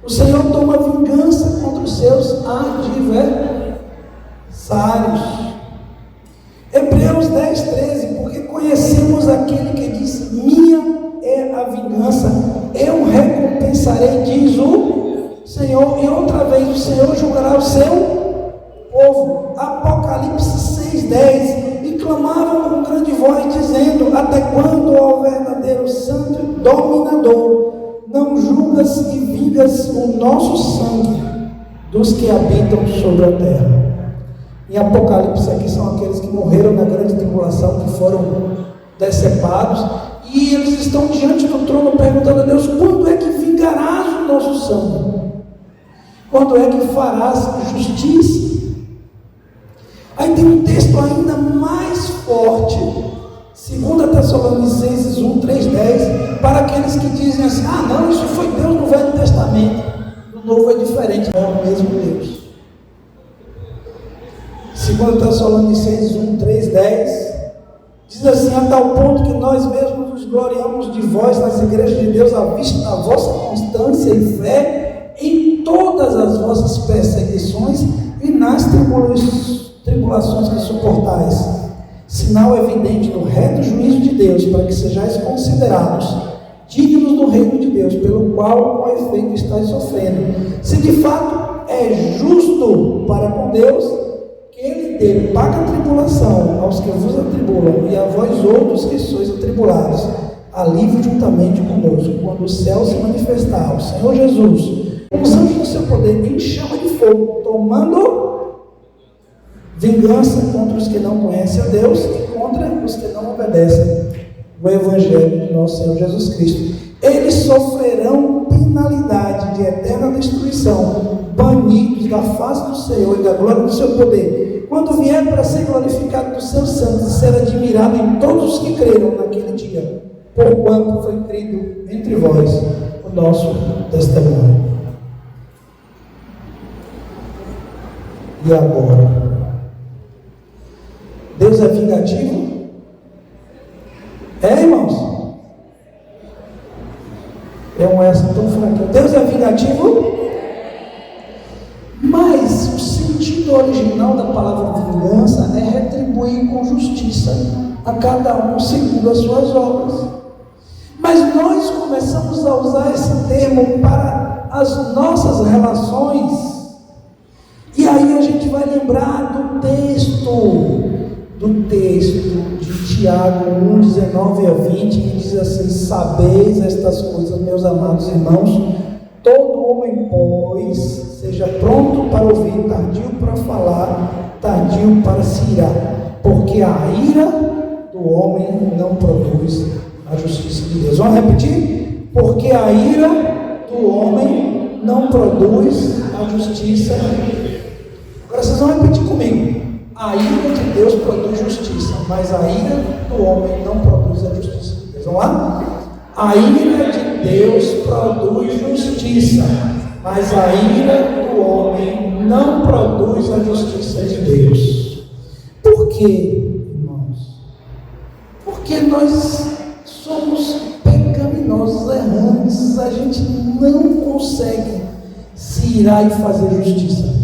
O Senhor toma vingança contra os seus adversários. Hebreus 10:13, porque conhecemos aquele que diz: minha é a vingança, eu recompensarei, diz o Senhor. E outra vez o Senhor julgará o seu povo. Apocalipse 6:10, e clamavam com grande voz, dizendo: até quando, ó verdadeiro santo e dominador, não julgas e vingas o nosso sangue dos que habitam sobre a terra? Em Apocalipse aqui são aqueles que morreram na grande tribulação, que foram decepados, e eles estão diante do trono perguntando a Deus: quando é que vingarás o nosso sangue? Quando é que farás justiça? Aí tem um texto ainda mais forte, 2 Tessalonicenses 1, 3, 10, para aqueles que dizem assim: ah não, isso foi Deus no Velho Testamento, no Novo é diferente, não é o mesmo Deus. 2 Tessalonicenses 1, 3, 10, diz assim: a tal ponto que nós mesmos nos gloriamos de vós nas igrejas de Deus, à vista da vossa constância e fé em todas as vossas perseguições e nas tribulações que suportais, sinal evidente do reto juízo de Deus, para que sejais considerados dignos do reino de Deus, pelo qual com efeito estáis sofrendo. Se de fato é justo para com Deus que Ele dê paga tribulação aos que vos atribulam, e a vós outros que sois atribulados, alívio juntamente conosco, quando o céu se manifestar, o Senhor Jesus, com os anjos do seu poder, em chama de fogo, tomando vingança contra os que não conhecem a Deus e contra os que não obedecem o Evangelho de nosso Senhor Jesus Cristo. Eles sofrerão penalidade de eterna destruição, banidos da face do Senhor e da glória do seu poder, quando vier para ser glorificado dos seus santos e ser admirado em todos os que creram naquele dia, porquanto foi crido entre vós o nosso testemunho. E agora? Deus é vingativo? É, irmãos? É uma essa tão fraca. Deus é vingativo? Mas o sentido original da palavra vingança é retribuir com justiça a cada um segundo as suas obras. Mas nós começamos a usar esse termo para as nossas relações, e aí a gente vai lembrar do texto de Tiago 1, 19 a 20, que diz assim: sabeis estas coisas, meus amados irmãos, todo homem, pois, seja pronto para ouvir, tardio para falar, tardio para se irar, porque a ira do homem não produz a justiça de Deus. Vamos repetir? Porque a ira do homem não produz a justiça de Deus. Agora vocês vão repetir comigo: a ira de Deus produz justiça, mas a ira do homem não produz a justiça de Deus. Vamos lá? A ira de Deus produz justiça, mas a ira do homem não produz a justiça de Deus. Por quê, irmãos? Porque nós somos pecaminosos, errantes, a gente não consegue se irar e fazer justiça.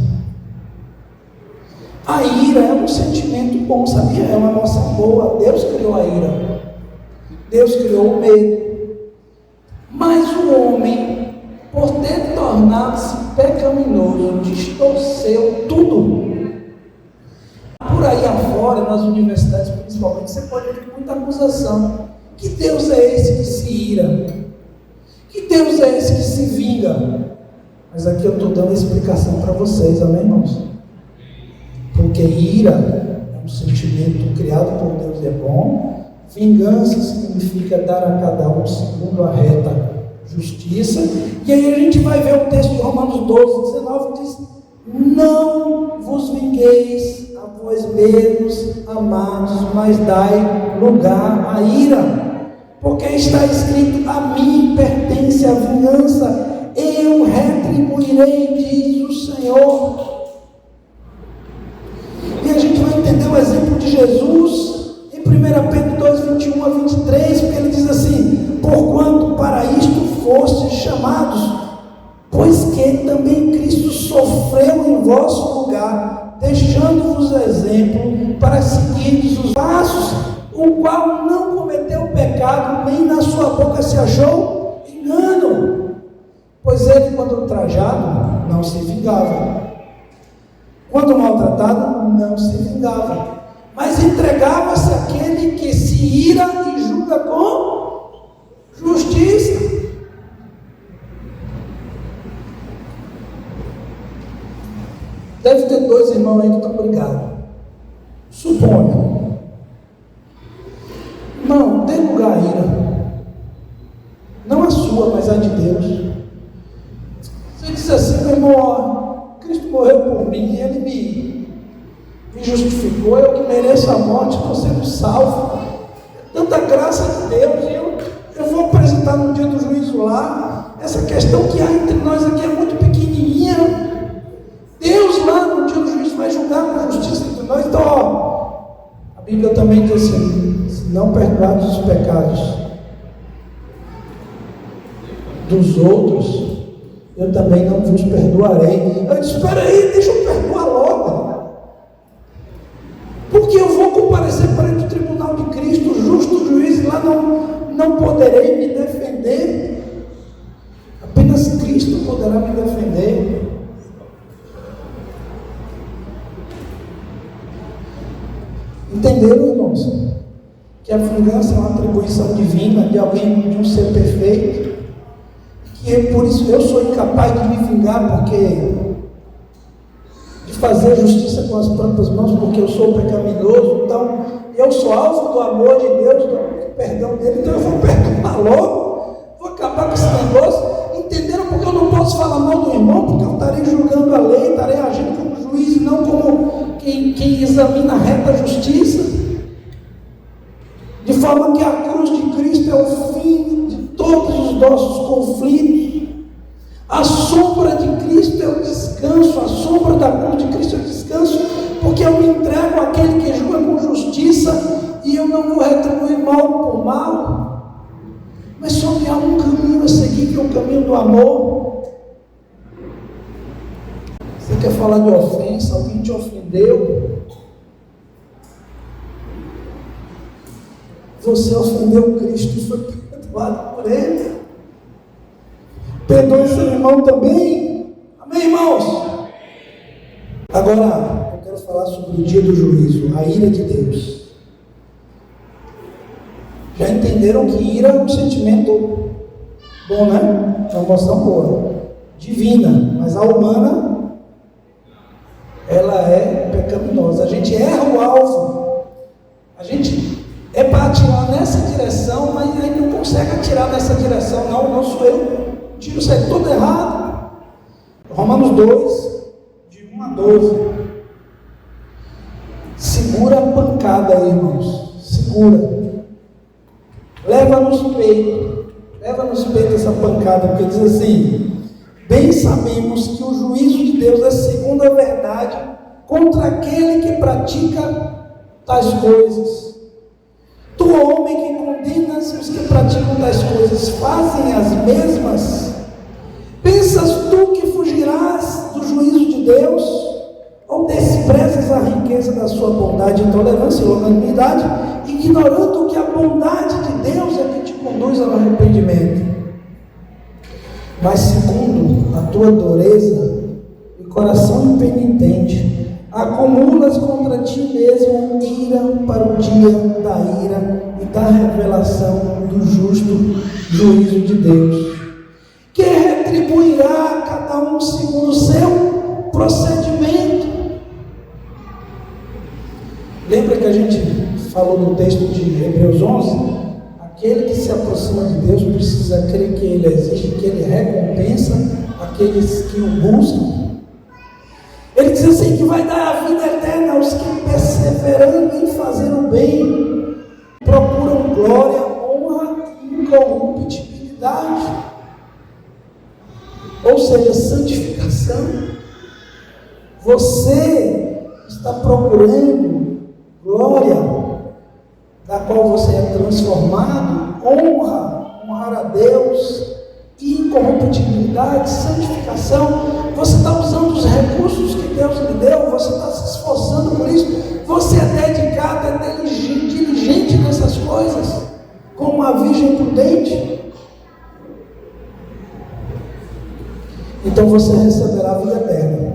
A ira é um sentimento bom, sabia? É uma emoção boa. Deus criou a ira, Deus criou o medo. Mas o homem, por ter tornado-se pecaminoso, distorceu tudo. Por aí afora, nas universidades principalmente, você pode ver muita acusação. Que Deus é esse que se ira? Que Deus é esse que se vinga? Mas aqui eu estou dando a explicação para vocês, amém, irmãos? Porque ira é um sentimento criado por Deus e é bom. Vingança significa dar a cada um segundo a reta justiça. E aí a gente vai ver o texto de Romanos 12, 19, que diz: não vos vingueis a vós mesmos, amados, mas dai lugar à ira, porque está escrito: a mim pertence a vingança, eu retribuirei, diz o Senhor. E a gente vai entender o exemplo de Jesus em 1 Pedro 2, 21 a 23, porque ele diz assim: porquanto para isto fostes chamados, pois que também Cristo sofreu em vosso lugar, deixando-vos exemplo para seguirdes os passos, o qual não cometeu pecado, nem na sua boca se achou engano, pois ele, quando ultrajado, não se vingava, quando maltratado, não se vingava, mas entregava-se àquele que se ira e julga com justiça. Deve ter dois irmãos aí que estão brigados. Suponha. Não, dê lugar à ira. Não a sua, mas a de Deus. Você diz assim, meu irmão, ó, Cristo morreu por mim, Ele me justificou, eu que mereço a morte, estou sendo salvo. Tanta graça de Deus, eu vou apresentar no dia do juízo lá, essa questão que há entre nós aqui é muito pequenininha. Deus lá no dia do juízo vai julgar com justiça entre nós. Então, ó, a Bíblia também diz assim: se não perdoardes os pecados dos outros, eu também não vos perdoarei. Eu disse, espera aí, deixa eu perdoar logo, porque eu vou comparecer perante o tribunal de Cristo, justo juiz, e lá não poderei me defender. Apenas Cristo poderá me defender. Entenderam, irmãos? Que a vingança é uma atribuição divina de alguém, de um ser perfeito, que por isso eu sou incapaz de me vingar, porque de fazer justiça com as próprias mãos, porque eu sou pecaminoso. Então eu sou alvo do amor de Deus, do perdão dele, então eu vou perdoar logo, vou acabar com esse negócio. Entenderam? Porque eu não posso falar mal do irmão, porque eu estarei julgando a lei, estarei agindo como juiz e não como quem examina a reta justiça. De forma que a cruz de Cristo é o fim de todos os nossos conflitos. A sombra de Cristo é o descanso, a sombra da cruz de Cristo é o descanso, porque eu me entrego àquele que julga com justiça e eu não vou retribuir mal por mal, mas só que há um caminho a seguir, que é o caminho do amor. Você quer falar de ofensa? Alguém te ofendeu? Você ofendeu Cristo e foi perdoado por Ele. Perdoe seu irmão também. Amém, irmãos? Agora, eu quero falar sobre o dia do juízo, a ira de Deus. Já entenderam que ira é um sentimento bom, né? É uma emoção boa, divina, mas a humana, ela é pecaminosa. A gente erra o alvo. A gente é para atirar nessa direção, mas aí não consegue atirar nessa direção. Não sou eu. O tiro sai todo errado. Romanos 2, de 1 a 12. Segura a pancada aí, irmãos. Segura. Leva nos peitos essa pancada, porque diz assim: bem sabemos que o juízo de Deus é segundo a verdade contra aquele que pratica tais coisas. Tu, homem, que condenas os que praticam tais coisas, fazem as mesmas? Pensas tu que fugirás do juízo de Deus? Ou desprezas a riqueza da sua bondade, intolerância e longanimidade, ignorando que a bondade de Deus é que te conduz ao arrependimento? Mas segundo a tua dureza e coração impenitente, acumulas contra ti mesmo ira para o dia da ira e da revelação do justo juízo de Deus, que retribuirá a cada um segundo o seu procedimento. Lembra que a gente falou no texto de Hebreus 11? Aquele que se aproxima de Deus precisa crer que Ele existe, que Ele recompensa aqueles que o buscam. Ele diz assim, que vai dar a vida eterna aos que, perseverando em fazer o bem, procuram glória, honra e incorruptibilidade, ou seja, santificação. Você está procurando glória, da qual você é transformado, honrar a Deus, incorruptibilidade, santificação. Você está usando os recursos que Deus lhe deu, você está se esforçando por isso, você é dedicado, é diligente nessas coisas, como uma virgem prudente. Então você receberá a vida eterna.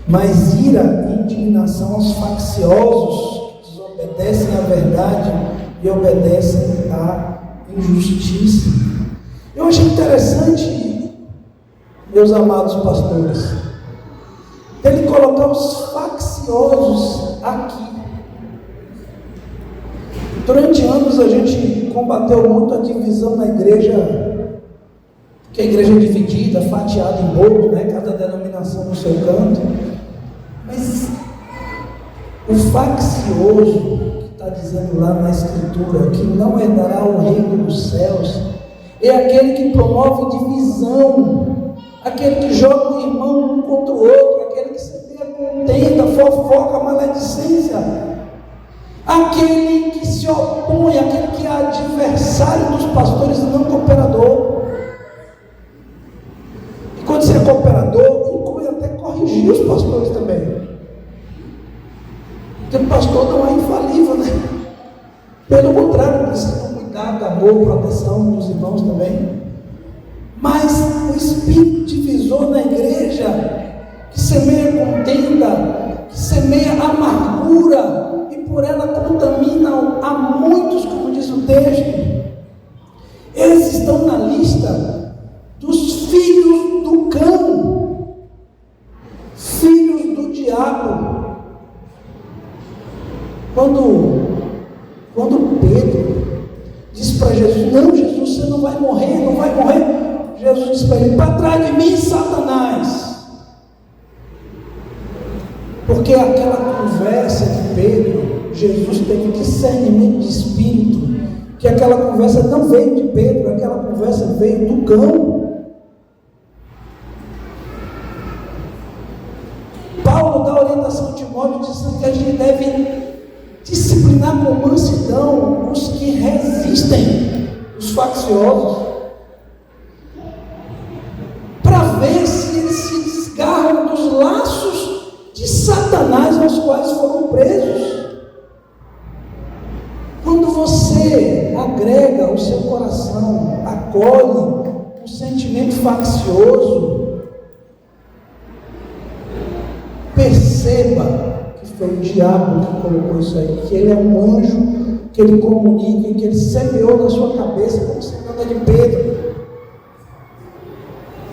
Mas ira e indignação aos facciosos que desobedecem à verdade e obedecem à injustiça. Eu achei interessante, meus amados pastores, ele colocar os facciosos aqui. Durante anos a gente combateu muito a divisão na igreja, que a igreja é dividida, fatiada em bolos, né? Cada denominação no seu canto. Mas o faccioso, que está dizendo lá na Escritura, que não herdará o reino dos céus, é aquele que promove divisão, aquele que joga o irmão um contra o outro, aquele que semeia contenda, fofoca, maledicência, aquele que se opõe, aquele que é adversário dos pastores e não cooperador. E quando você é cooperador, inclui até corrigir os pastores também. Porque o pastor não é infalível, né? Pelo contrário, precisa cuidar, amor, proteção dos irmãos também. Mas o espírito divisor na igreja, que semeia contenda, que semeia amargura, e por ela contamina a muitos, como diz o texto, eles estão na lista dos filhos do cão, filhos do diabo. Quando Pedro diz para Jesus: não, Jesus, você não vai morrer, não vai morrer. Jesus disse para ele: para trás de mim, Satanás. Porque aquela conversa de Pedro, Jesus teve discernimento de espírito, que aquela conversa não veio de Pedro, aquela conversa veio do cão. Paulo dá orientação a Timóteo, dizendo que a gente deve disciplinar com mansidão os que resistem, os facciosos, para ver se eles se desgarram dos laços de Satanás aos quais foram presos. Quando você agrega o seu coração, acolhe um sentimento faccioso, perceba que foi o diabo que colocou isso aí, que ele é um anjo, que ele comunica, que ele semeou na sua cabeça, como se nada de Pedro.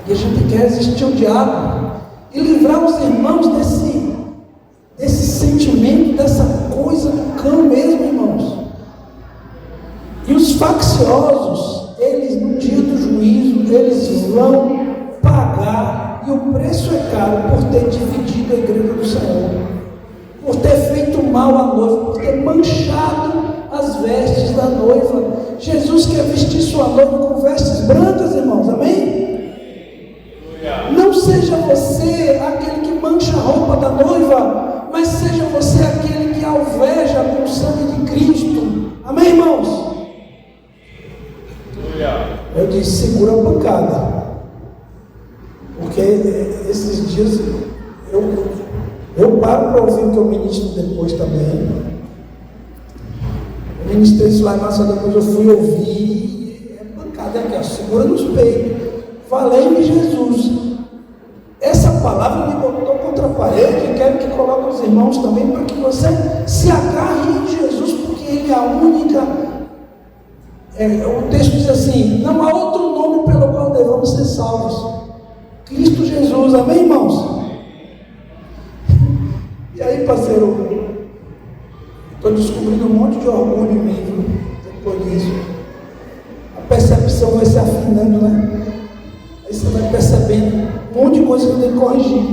E a gente quer resistir ao diabo e livrar os irmãos desse sentimento, dessa coisa do cão mesmo, irmãos. E os facciosos, eles no dia do juízo, eles vão pagar, e o preço é caro por ter dividido a igreja do Senhor, por ter feito mal à noiva, por ter manchado as vestes da noiva. Jesus quer vestir sua noiva com vestes brancas, irmãos, amém? Não seja você aquele que mancha a roupa da noiva, mas seja você aquele que alveja com o sangue de Cristo, amém, irmãos? Eu disse: segura a pancada, porque esses dias eu paro para ouvir o que eu ministro depois também. Eu ministrei isso lá, mas depois eu fui ouvir, é pancada aqui, ó, segura nos peitos. Falei-me Jesus. Essa palavra me botou contra a parede. Quero que coloque os irmãos também, para que você se agarre em Jesus, porque Ele é a única. O texto diz assim: não há outro nome pelo qual devamos ser salvos, Cristo Jesus, amém, irmãos? E aí, parceiro, estou descobrindo um monte de orgulho em mim depois disso. A percepção vai se afinando, né? Aí você vai percebendo um monte de coisa que eu tenho que corrigir.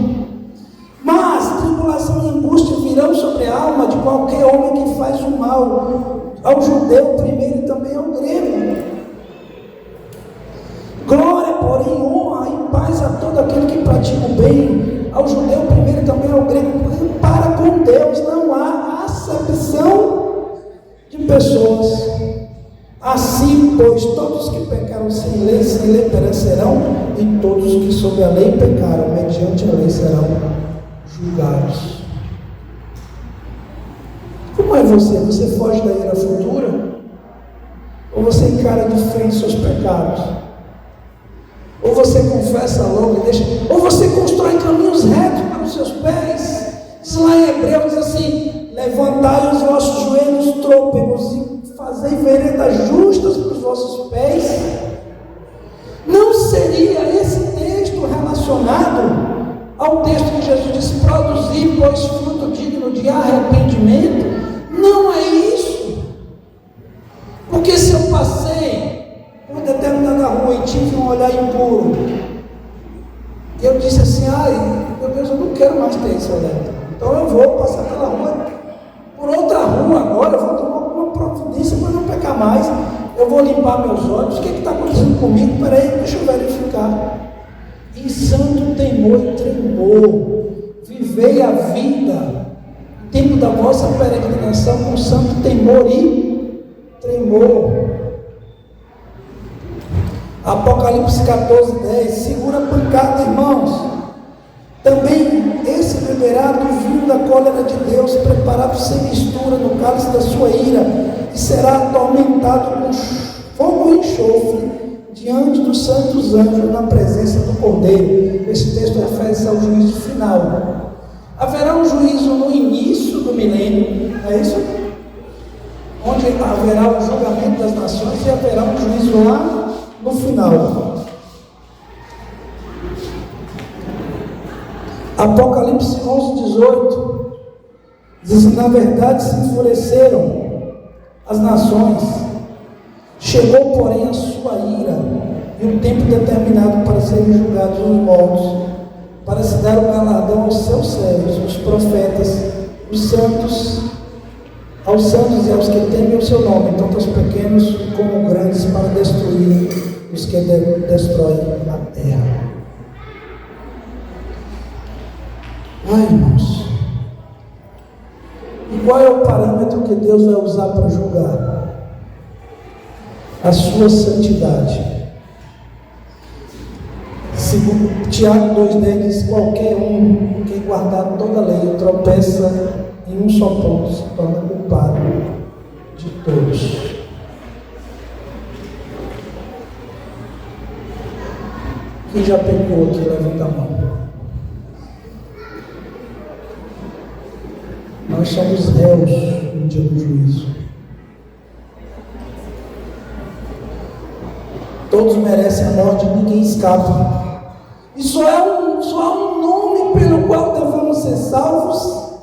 Mas tribulação e angústia virão sobre a alma de qualquer homem que faz o mal, ao judeu primeiro e também ao grego. Glória, porém, honra e paz a todo aquele que pratica o bem, ao judeu primeiro e também ao grego, porque para com Deus não há acepção de pessoas. Assim, pois, todos que pecaram sem lei perecerão, e todos que sob a lei pecaram, mediante a lei serão julgados. Como é você? Você foge da ira futura? Ou você encara de frente seus pecados? Ou você confessa logo e deixa? Ou você constrói caminhos retos para os seus pés? Diz lá em Hebreus assim: levantai os vossos joelhos trôpegos e fazei veredas justas para os vossos pés. Não seria esse texto relacionado ao texto que Jesus disse: produzir, pois, fruto digno de arrependimento? Não é isso. Porque se eu passei por determinada rua e tive um olhar impuro, E eu disse assim, meu Deus, eu não quero mais ter esse elétrico. Então eu vou passar pela rua, por outra rua agora, eu vou tomar alguma providência para não pecar mais. Eu vou limpar meus olhos. O que está acontecendo comigo? Peraí, deixa eu verificar. Em santo temor e tremor, vivei a vida, tempo da vossa peregrinação, com santo temor e tremor. Apocalipse 14:10, segura a pancada, irmãos. Também esse beberá do vinho da cólera de Deus, preparado sem mistura no cálice da sua ira, e será atormentado com fogo e enxofre diante dos santos anjos, na presença do Cordeiro. Esse texto refere-se ao juízo final. Haverá um juízo no início do milênio, não é isso? Onde haverá o julgamento das nações e haverá um juízo lá no final. Apocalipse 11:18 diz: na verdade se enfureceram as nações, chegou porém a sua ira e o tempo determinado para serem julgados os mortos, para se dar o galardão aos seus servos, os profetas, os santos, aos santos e aos que temem o seu nome, tanto os pequenos como grandes, para destruírem os que destroem a terra. Ai, irmãos, e qual é o parâmetro que Deus vai usar para julgar? A sua santidade. Segundo Tiago 2,10 diz: qualquer um que guardar toda a lei tropeça em um só ponto, se torna culpado de todos. Quem já pecou aqui, levanta a mão. Nós somos réus no dia do juízo. Todos merecem a morte, ninguém escapa. E só há um nome pelo qual devemos ser salvos,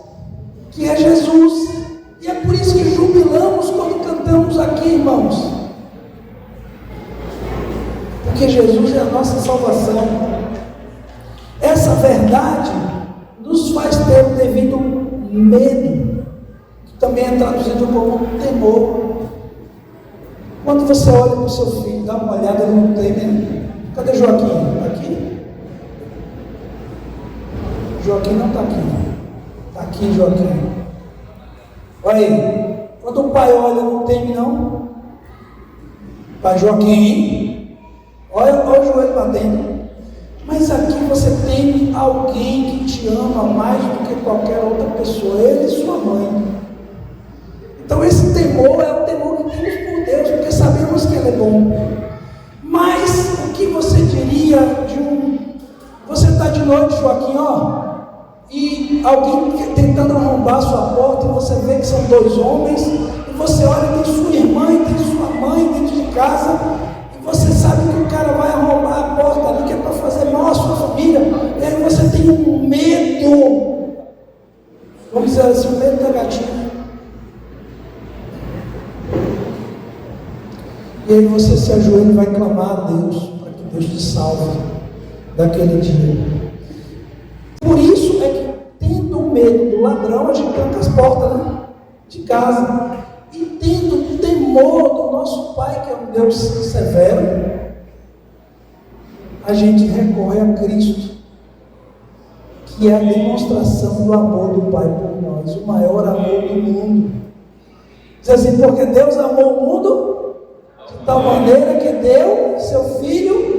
que é Jesus. E é por isso que jubilamos quando cantamos aqui, irmãos. Porque Jesus é a nossa salvação. Essa verdade nos faz ter o devido medo, que também é traduzido como temor. Quando você olha para o seu filho, dá uma olhada, ele não tem medo. Cadê Joaquim? Aqui? Joaquim não está aqui. Está aqui, Joaquim. Olha aí. Quando o pai olha, não teme, não. Pai Joaquim, olha o joelho batendo. Mas aqui você tem alguém que te ama mais do que qualquer outra pessoa, ele e sua mãe. Então esse temor é o temor que temos por Deus, porque sabemos que Ele é bom. Mas o que você diria de você está de noite, Joaquim, e alguém tentando arrombar a sua porta, e você vê que são dois homens, e você olha, tem sua irmã e tem sua mãe dentro de casa, e você sabe que o cara vai arrombar a porta ali, que é para fazer mal à sua família, e aí você tem um medo, vamos dizer assim, um medo negativo. E aí você se ajoelha e vai clamar a Deus, para que Deus te salve daquele dia. Por isso é que, tendo medo do ladrão, a gente tranca as portas, né, de casa. E tendo temor do nosso Pai, que é um Deus severo, a gente recorre a Cristo, que é a demonstração do amor do Pai por nós, o maior amor do mundo. Diz assim: porque Deus amou o mundo de tal maneira que deu seu Filho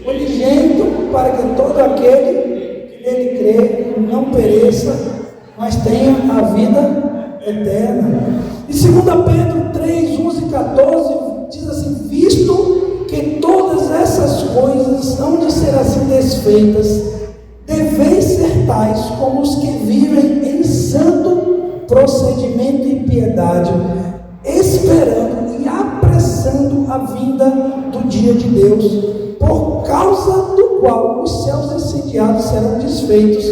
unigênito, para que todo aquele que nele crê não pereça, mas tenha a vida eterna. E 2 Pedro 3, 11 e 14 diz assim: visto que todas essas coisas hão de ser assim desfeitas, deveis ser tais como os que vivem em santo procedimento e piedade, esperando e apressando a vinda do dia de Deus, por causa do qual os céus incendiados serão desfeitos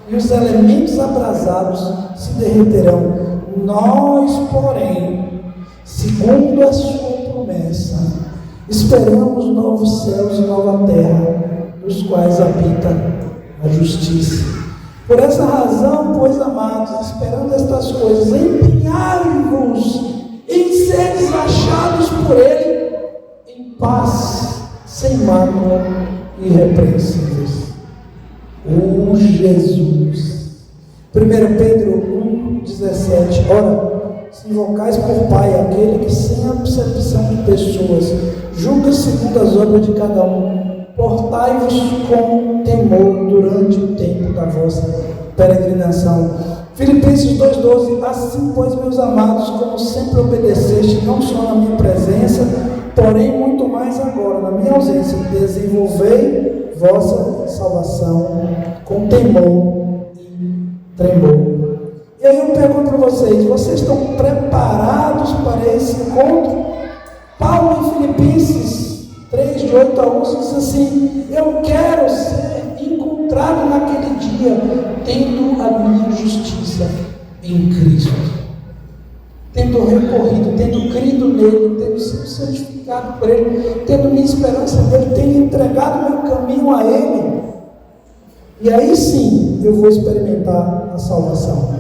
e os elementos abrasados se derreterão. Nós, porém, segundo a sua promessa, esperamos novos céus e nova terra, nos quais habita a justiça. Por essa razão, pois, amados, esperando estas coisas, empenhai-vos em seres achados por Ele em paz, sem mácula e irrepreensíveis. O Jesus. 1 Pedro 1,17. Ora, se invocais por Pai aquele que sem acepção de pessoas julga segundo as obras de cada um, portai-vos com temor durante o tempo da vossa peregrinação. Filipenses 2,12. Assim, pois, meus amados, como sempre obedeceste, não só na minha presença, porém muito mais agora, na minha ausência, desenvolvei vossa salvação com temor e tremor. E aí eu pergunto para vocês estão preparados para esse encontro? Paulo em Filipenses 3, de 8 a 11, diz assim: eu quero ser encontrado naquele dia, tendo a minha justiça em Cristo, tendo recorrido, tendo crido nele, tendo sido santificado por Ele, tendo minha esperança nele, tendo entregado meu caminho a Ele. E aí sim eu vou experimentar a salvação.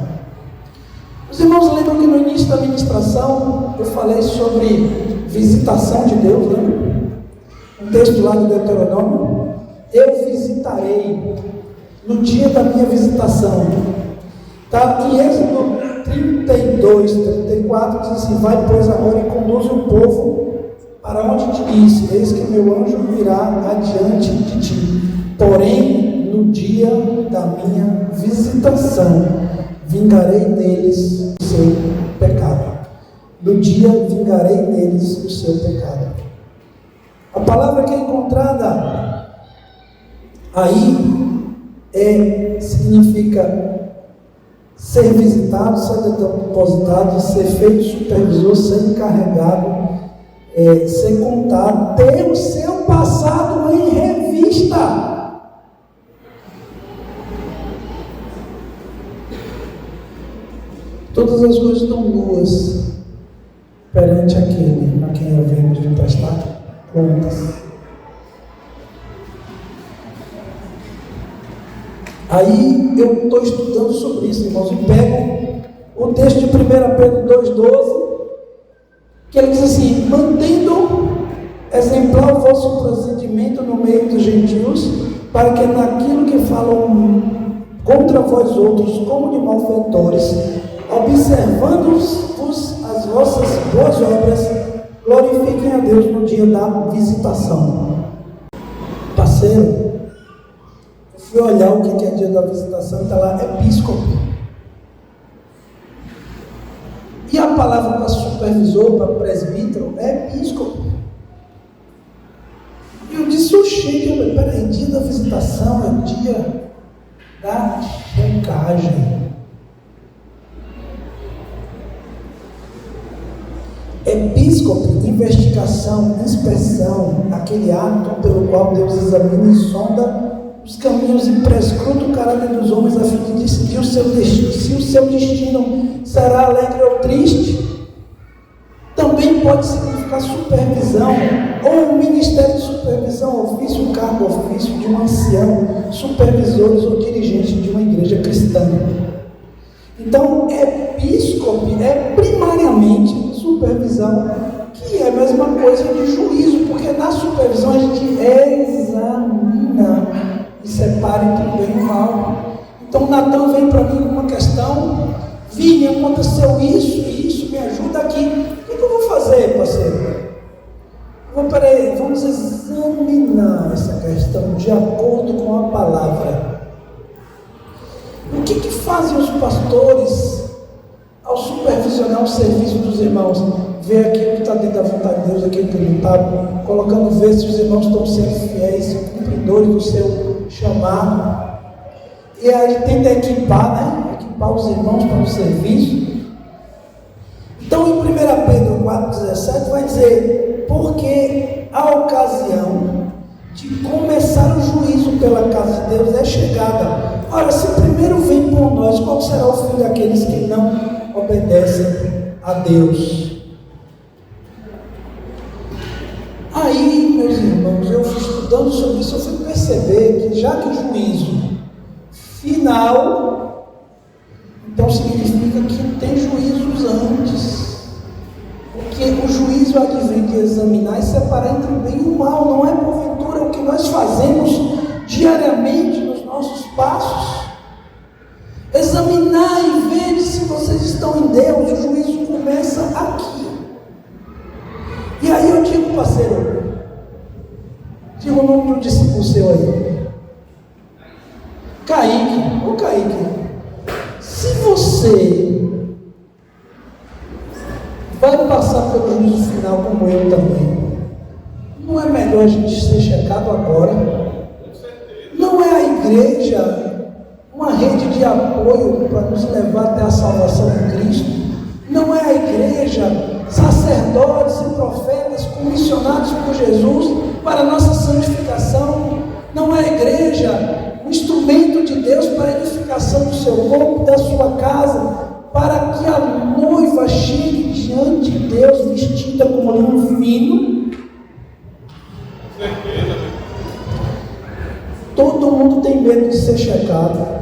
Os irmãos lembram que no início da ministração eu falei sobre visitação de Deus, né? Um texto lá do Deuteronômio: eu visitarei no dia da minha visitação. Está em Êxodo 32, 34, diz assim: vai, pois, agora e conduze o povo para onde te disse, eis que meu anjo virá adiante de ti. Porém, no dia da minha visitação, vingarei neles o seu pecado. No dia vingarei neles o seu pecado. A palavra que é encontrada aí significa ser visitado, ser depositado, ser feito supervisor, ser encarregado, ser contado, ter o seu passado em revista. Todas as coisas estão nuas perante aquele a quem havemos de prestar contas. Aí eu estou estudando sobre isso, irmãos, e pego o texto de 1 Pedro 2,12, que ele diz assim: mantendo exemplar o vosso procedimento no meio dos gentios, para que naquilo que falam contra vós outros, como de malfeitores, observando-vos as vossas boas obras, glorifiquem a Deus no dia da visitação. Parceiro, eu fui olhar o que é dia da visitação, está lá, episcopo. E a palavra para supervisor, para presbítero, é episcopo. E eu disse: oxê, peraí, dia da visitação é dia da checagem. Episcopo, investigação, inspeção, aquele ato pelo qual Deus examina e sonda os caminhos e prescruta o caráter dos homens a fim de decidir o seu destino, se o seu destino será alegre ou triste. Também pode significar supervisão, ou um ministério de supervisão, ofício, cargo, ofício de um ancião, supervisores ou dirigentes de uma igreja cristã. Então, episcopo é primariamente supervisão, que é a mesma coisa de juízo, porque na supervisão a gente examina e separa entre o bem e o mal. Então, Natan vem para mim com uma questão: Vini, aconteceu isso e isso, me ajuda aqui. O que eu vou fazer, parceiro? Vamos examinar essa questão de acordo com a palavra. O que fazem os pastores ao supervisionar o serviço dos irmãos? Ver aquilo que está dentro da vontade de Deus, aquilo que não está, colocando, ver se os irmãos estão sendo fiéis, cumpridores do seu chamado. E aí tenta equipar, né? Equipar os irmãos para o serviço. Então, em 1 Pedro 4,17 vai dizer: porque a ocasião de começar o juízo pela casa de Deus é chegada. Ora, se primeiro vem por nós, qual será o fim daqueles que não obedecem a Deus? Aí, meus irmãos, eu fui estudando sobre isso, eu fui perceber que já que o juízo final, então significa que tem juízos antes. Porque o juízo advém de examinar e separar entre o bem e o mal. Não é porventura o que nós fazemos diariamente nos nossos passos. Examinar e ver se vocês estão em Deus. O juízo começa aqui. E aí eu digo, parceiro, diga o nome de um discípulo seu aí, Kaique. Ô Kaique, se você vai passar pelo juízo final como eu também, não é melhor a gente ser checado agora? Não é a igreja uma rede de apoio para nos levar até a salvação em Cristo? Não é a igreja sacerdotes e profetas comissionados por Jesus para a nossa santificação? Não é a igreja um instrumento de Deus para a edificação do seu corpo, da sua casa, para que a noiva chegue diante de Deus vestida como linho fino? Todo mundo tem medo de ser checado.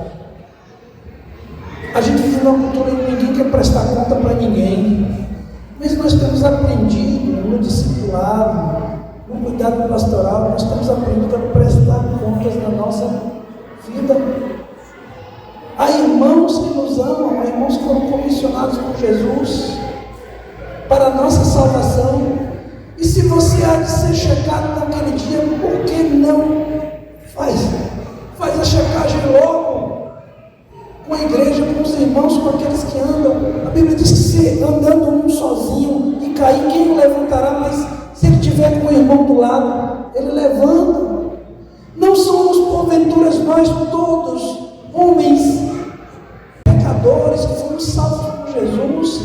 A gente vive numa cultura em que ninguém quer prestar conta para ninguém. Mas nós temos aprendido no discipulado, no cuidado pastoral, nós temos aprendido a prestar contas na nossa vida. Há irmãos que nos amam, há irmãos que foram comissionados por Jesus para a nossa salvação. E se você há de ser checado naquele dia, por que não faz a checagem logo? Com a igreja, com os irmãos, com aqueles que andam. A Bíblia diz que se andando um sozinho e cair, quem o levantará? Mas se ele tiver com o irmão do lado, ele levanta. Não somos porventura nós todos homens pecadores que fomos salvos por Jesus,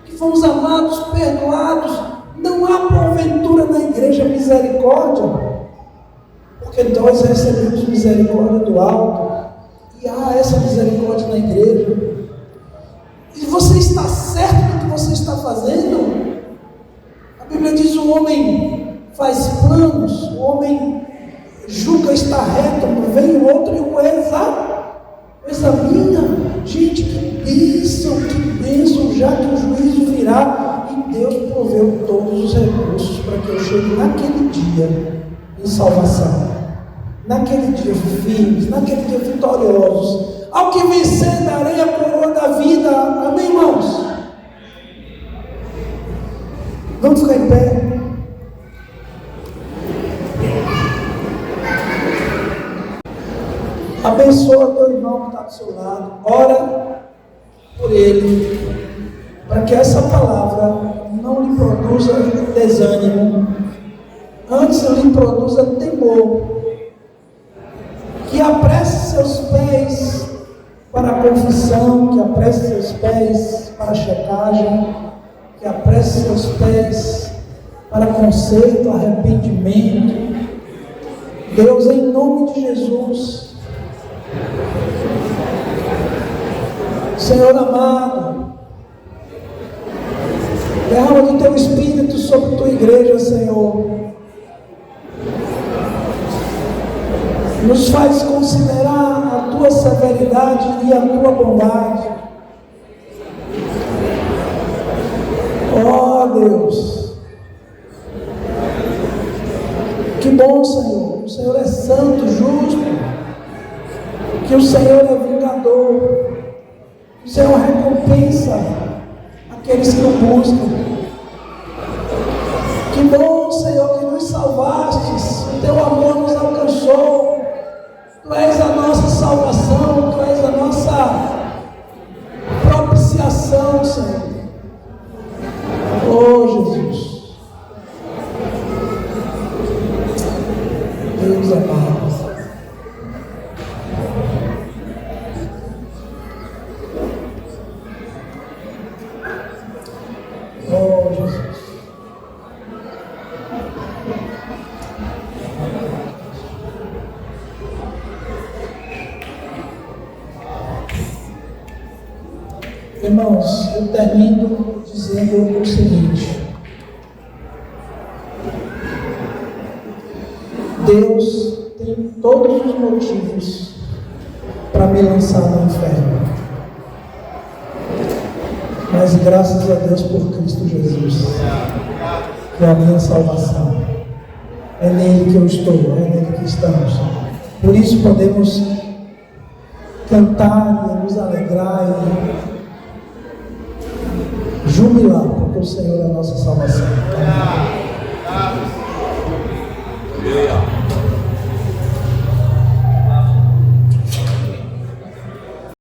que fomos amados, perdoados? Não há porventura na igreja misericórdia, porque nós recebemos misericórdia do alto. E há essa misericórdia na igreja. E você está certo do que você está fazendo? A Bíblia diz: o homem faz planos, o homem julga estar reto, vem o outro e o examina. Gente, que bênção, já que o juízo virá. E Deus proveu todos os recursos para que eu chegue naquele dia em salvação. Naquele dia firmes, naquele dia vitoriosos. Ao que vencer, darei a coroa da vida. Amém, irmãos? Vamos ficar em pé. Abençoa teu irmão que está do seu lado. Ora por ele, para que essa palavra não lhe produza desânimo, antes lhe produza temor. Que apresse seus pés para a confissão, que apresse seus pés para a checagem, que apresse seus pés para conserto, arrependimento. Deus, em nome de Jesus, Senhor amado, derrama do teu Espírito sobre a tua igreja, Senhor. Nos faz considerar a tua severidade e a tua bondade. Oh Deus, que bom, Senhor. O Senhor é santo, justo, que o Senhor é vingador, que o Senhor recompensa aqueles que o buscam. Que bom, Senhor, que nos salvastes, o teu amor nos alcançou. Tu és a nossa salvação, Tu és a nossa propiciação, Senhor. Oh, Jesus. Deus amado. Oh, Jesus. Irmãos, eu termino dizendo o seguinte: Deus tem todos os motivos para me lançar no inferno. Mas graças a Deus por Cristo Jesus, que é a minha salvação. É nele que eu estou, é nele que estamos. Por isso podemos cantar e nos alegrar e jubilar, porque o Senhor é a nossa salvação.